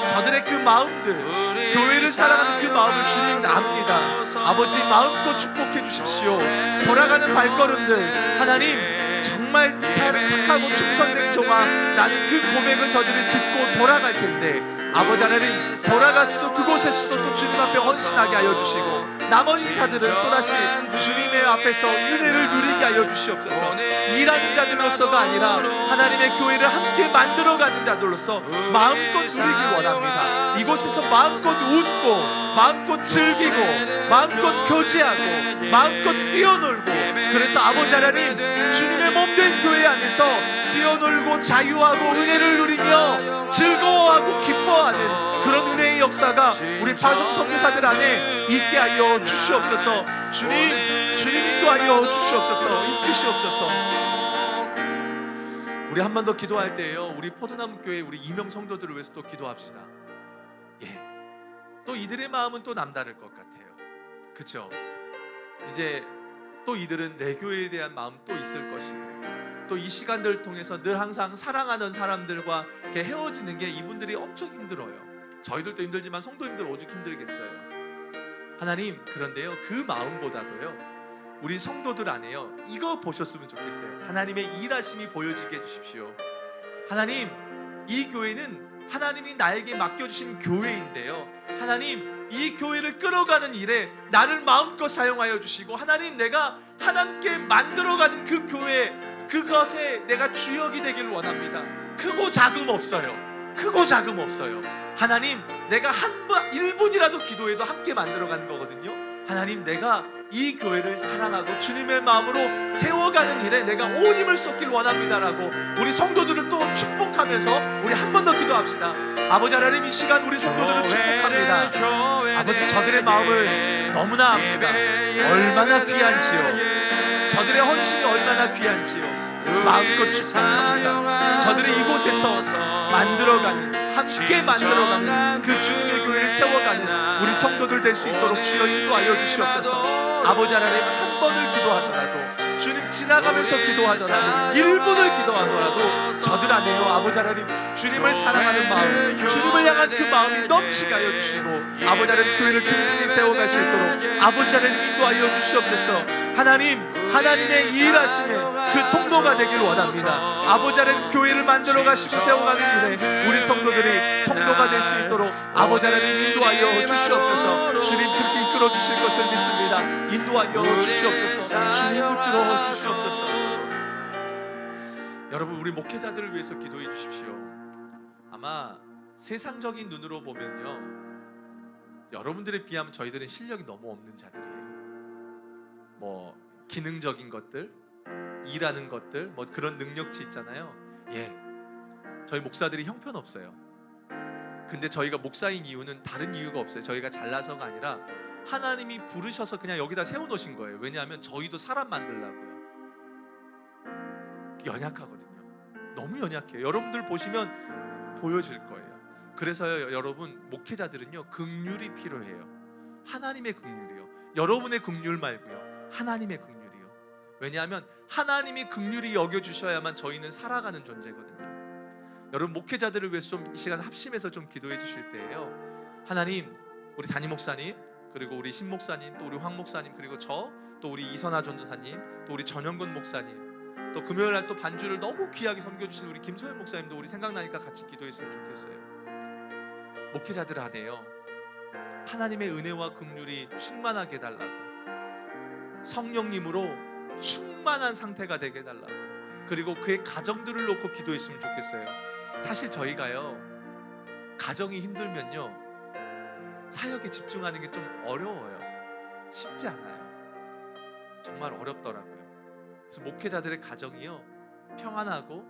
저들의 그 마음들, 교회를 사랑하는 그 마음을 주님 압니다. 아버지 마음껏 축복해 주십시오. 돌아가는 발걸음들, 하나님 정말 착하고 충성된 종아, 나는 그 고백을 저들이 듣고 돌아갈 텐데 아버지 하나님 돌아가서도 그곳에서도 또 주님 앞에 헌신하게 하여 주시고 남은 인사들은 또다시 주님의 앞에서 은혜를 누리게 하여 주시옵소서. 일하는 자들로서가 아니라 하나님의 교회를 함께 만들어가는 자들로서 마음껏 누리길 원합니다. 이곳에서 마음껏 웃고 마음껏 즐기고 마음껏 교제하고 마음껏 뛰어놀고, 그래서 아버지 하나님 주님의 몸된 교회 안에서 뛰어놀고 자유하고 은혜를 누리며 즐거워하고 기뻐하는 그런 은혜의 역사가 우리 파송 선교사들 안에 있게 하여 주시옵소서. 주님 인도하여 주시옵소서. 이끄시옵소서. 우리 한 번 더 기도할 때에요, 우리 포도나무 교회 우리 이명 성도들을 위해서 또 기도합시다. 또 이들의 마음은 또 남다를 것 같아요. 그렇죠? 이제 또 이들은 내 교회에 대한 마음 또 있을 것이고 또 이 시간들을 통해서 늘 항상 사랑하는 사람들과 이렇게 헤어지는 게 이분들이 엄청 힘들어요. 저희들도 힘들지만 성도님들 오죽 힘들겠어요. 하나님, 그런데요, 그 마음보다도요, 우리 성도들 안에요, 이거 보셨으면 좋겠어요. 하나님의 일하심이 보여지게 해주십시오. 하나님, 이 교회는 하나님이 나에게 맡겨주신 교회인데요, 하나님, 이 교회를 끌어가는 일에 나를 마음껏 사용하여 주시고, 하나님, 내가 하나님께 만들어가는 그 교회, 그것에 내가 주역이 되기를 원합니다. 크고 작음 없어요. 크고 작음 없어요. 하나님, 내가 1분이라도 기도해도 함께 만들어가는 거거든요. 하나님, 내가 이 교회를 사랑하고 주님의 마음으로 세워가는 일에 내가 온 힘을 쏟길 원합니다라고 우리 성도들을 또 축복하면서 우리 한 번 더 기도합시다. 아버지 하나님, 이 시간 우리 성도들을 축복합니다. 아버지, 저들의 마음을 너무나 압니다. 얼마나 귀한지요. 저들의 헌신이 얼마나 귀한지요. 마음껏 축복합니다. 저들이 이곳에서 만들어가는, 함께 만들어가는 그 주님의 교회를 세워가는 우리 성도들 될 수 있도록 주여 인도하여 주시옵소서. 아버지 하나님, 한 번을 기도하더라도, 주님 지나가면서 기도하더라도, 1분을 기도하더라도 저들 안에요, 아버지 하나님, 주님을 사랑하는 마음, 주님을 향한 그 마음이 넘치게 하여 주시고, 아버지 하나님, 교회를 든든히 세워갈 수 있도록 아버지 하나님 인도하여 주시옵소서. 하나님, 하나님의 일하심에 그 통로가 되길 원합니다. 아버지 하나님, 교회를 만들어 가시고 세워가는 일에 우리 성도들이 통로가 될 수 있도록 아버지 하나님 인도하여 주시옵소서. 주님 그렇게 이끌어 주실 것을 믿습니다. 인도하여 주시옵소서. 주님 붙들어 주시옵소서. 여러분, 우리 목회자들을 위해서 기도해 주십시오. 아마 세상적인 눈으로 보면요, 여러분들에 비하면 저희들은 실력이 너무 없는 자들이에요. 뭐 기능적인 것들, 일하는 것들, 뭐 그런 능력치 있잖아요. 예, 저희 목사들이 형편없어요. 근데 저희가 목사인 이유는 다른 이유가 없어요. 저희가 잘나서가 아니라 하나님이 부르셔서 그냥 여기다 세워놓으신 거예요. 왜냐하면 저희도 사람 만들려고요. 연약하거든요. 너무 연약해요. 여러분들 보시면 보여질 거예요. 그래서요, 여러분, 목회자들은요, 긍휼이 필요해요. 하나님의 긍휼이요. 여러분의 긍휼 말고요, 하나님의 긍휼이요. 왜냐하면 하나님이 긍휼히 여겨주셔야만 저희는 살아가는 존재거든요. 여러분, 목회자들을 위해서 좀 이 시간 합심해서 좀 기도해 주실 때예요, 하나님, 우리 담임 목사님, 그리고 우리 신 목사님, 또 우리 황 목사님, 그리고 또 우리 이선아 전도사님, 또 우리 전영근 목사님, 또 금요일 날 또 반주를 너무 귀하게 섬겨주신 우리 김소연 목사님도 우리 생각나니까 같이 기도했으면 좋겠어요. 목회자들 안에요, 하나님의 은혜와 긍휼이 충만하게 해달라고, 성령님으로 충만한 상태가 되게 해달라고, 그리고 그의 가정들을 놓고 기도했으면 좋겠어요. 사실 저희가요, 가정이 힘들면요, 사역에 집중하는 게 좀 어려워요. 쉽지 않아요. 정말 어렵더라고요. 그래서 목회자들의 가정이요, 평안하고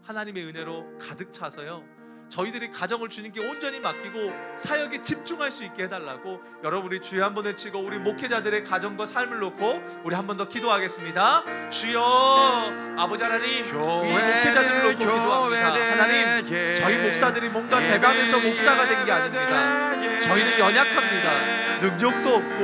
하나님의 은혜로 가득 차서요, 저희들이 가정을 주님께 온전히 맡기고 사역에 집중할 수 있게 해달라고 여러분, 우리 주여 한번 외치고 우리 목회자들의 가정과 삶을 놓고 우리 한 번 더 기도하겠습니다. 주여, 아버지 하나님, 이 목회자들을 놓고 기도합니다. 하나님, 저희 목사들이 뭔가 대단해서 목사가 된 게 아닙니다. 저희는 연약합니다. 능력도 없고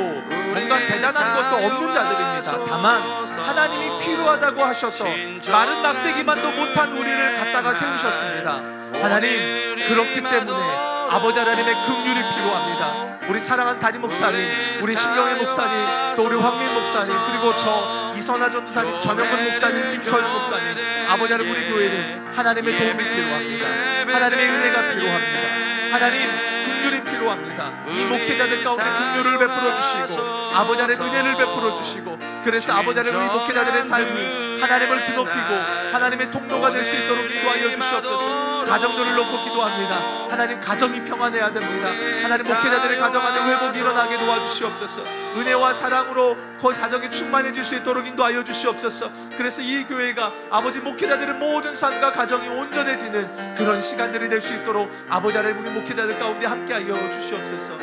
뭔가 대단한 것도 없는 자들입니다. 다만 하나님이 필요하다고 하셔서 마른 막대기만도 못한 우리를 갖다가 세우셨습니다. 하나님, 그렇기 때문에 아버지 하나님의 긍휼이 필요합니다. 우리 사랑하는 담임 목사님, 우리 신경의 목사님, 또 우리 황민 목사님, 그리고 저 이선아 전도사님, 전영근 목사님, 김소연 목사님, 아버지 하나님, 우리 교회는 하나님의 도움이 필요합니다. 하나님의 은혜가 필요합니다. 하나님, 긍휼이 필요합니다. 이 목회자들 가운데 긍휼을 베풀어 주시고 아버지 하나님 은혜를 베풀어 주시고, 그래서 아버지 하나님, 우리 목회자들의 삶이 하나님을 드높이고 하나님의 통로가 될 수 있도록 인도하여 주시옵소서. 가정들을 놓고 기도합니다. 하나님, 가정이 평안해야 됩니다. 하나님, 목회자들의 가정 안에 회복이 일어나게 도와주시옵소서. 은혜와 사랑으로 그 가정이 충만해질 수 있도록 인도하여 주시옵소서. 그래서 이 교회가 아버지 목회자들의 모든 삶과 가정이 온전해지는 그런 시간들이 될 수 있도록 아버지 하나님, 우리 목회자들 가운데 함께하여 주시옵소서.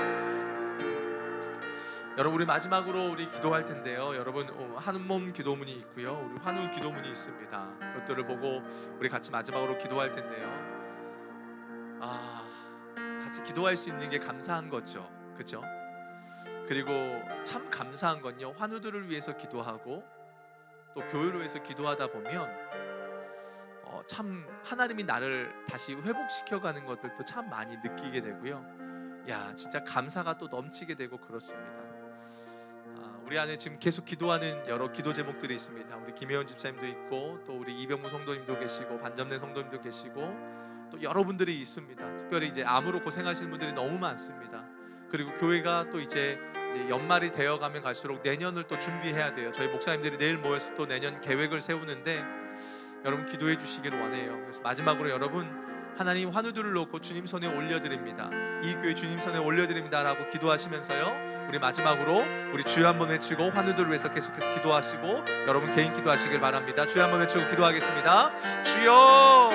여러분, 우리 마지막으로 우리 기도할 텐데요, 여러분, 한몸 기도문이 있고요, 우리 환우 기도문이 있습니다. 그것들을 보고 우리 같이 마지막으로 기도할 텐데요, 같이 기도할 수 있는 게 감사한 거죠, 그렇죠? 그리고 참 감사한 건요, 환우들을 위해서 기도하고 또 교회를 위해서 기도하다 보면 참 하나님이 나를 다시 회복시켜가는 것들도 참 많이 느끼게 되고요. 야, 진짜 감사가 또 넘치게 되고 그렇습니다. 우리 안에 지금 계속 기도하는 여러 기도 제목들이 있습니다. 우리 김혜원 집사님도 있고, 또 우리 이병무 성도님도 계시고, 반점된 성도님도 계시고, 또 여러분들이 있습니다. 특별히 이제 암으로 고생하시는 분들이 너무 많습니다. 그리고 교회가 또 이제 연말이 되어가면 갈수록 내년을 또 준비해야 돼요. 저희 목사님들이 내일 모여서 또 내년 계획을 세우는데 여러분 기도해 주시길 원해요. 그래서 마지막으로 여러분, 하나님 환우들을 놓고 주님 손에 올려드립니다. 이 교회 주님 손에 올려드립니다 라고 기도하시면서요, 우리 마지막으로 우리 주여 한번 외치고 환우들을 위해서 계속해서 기도하시고 여러분 개인 기도하시길 바랍니다. 주여 한번 외치고 기도하겠습니다. 주여.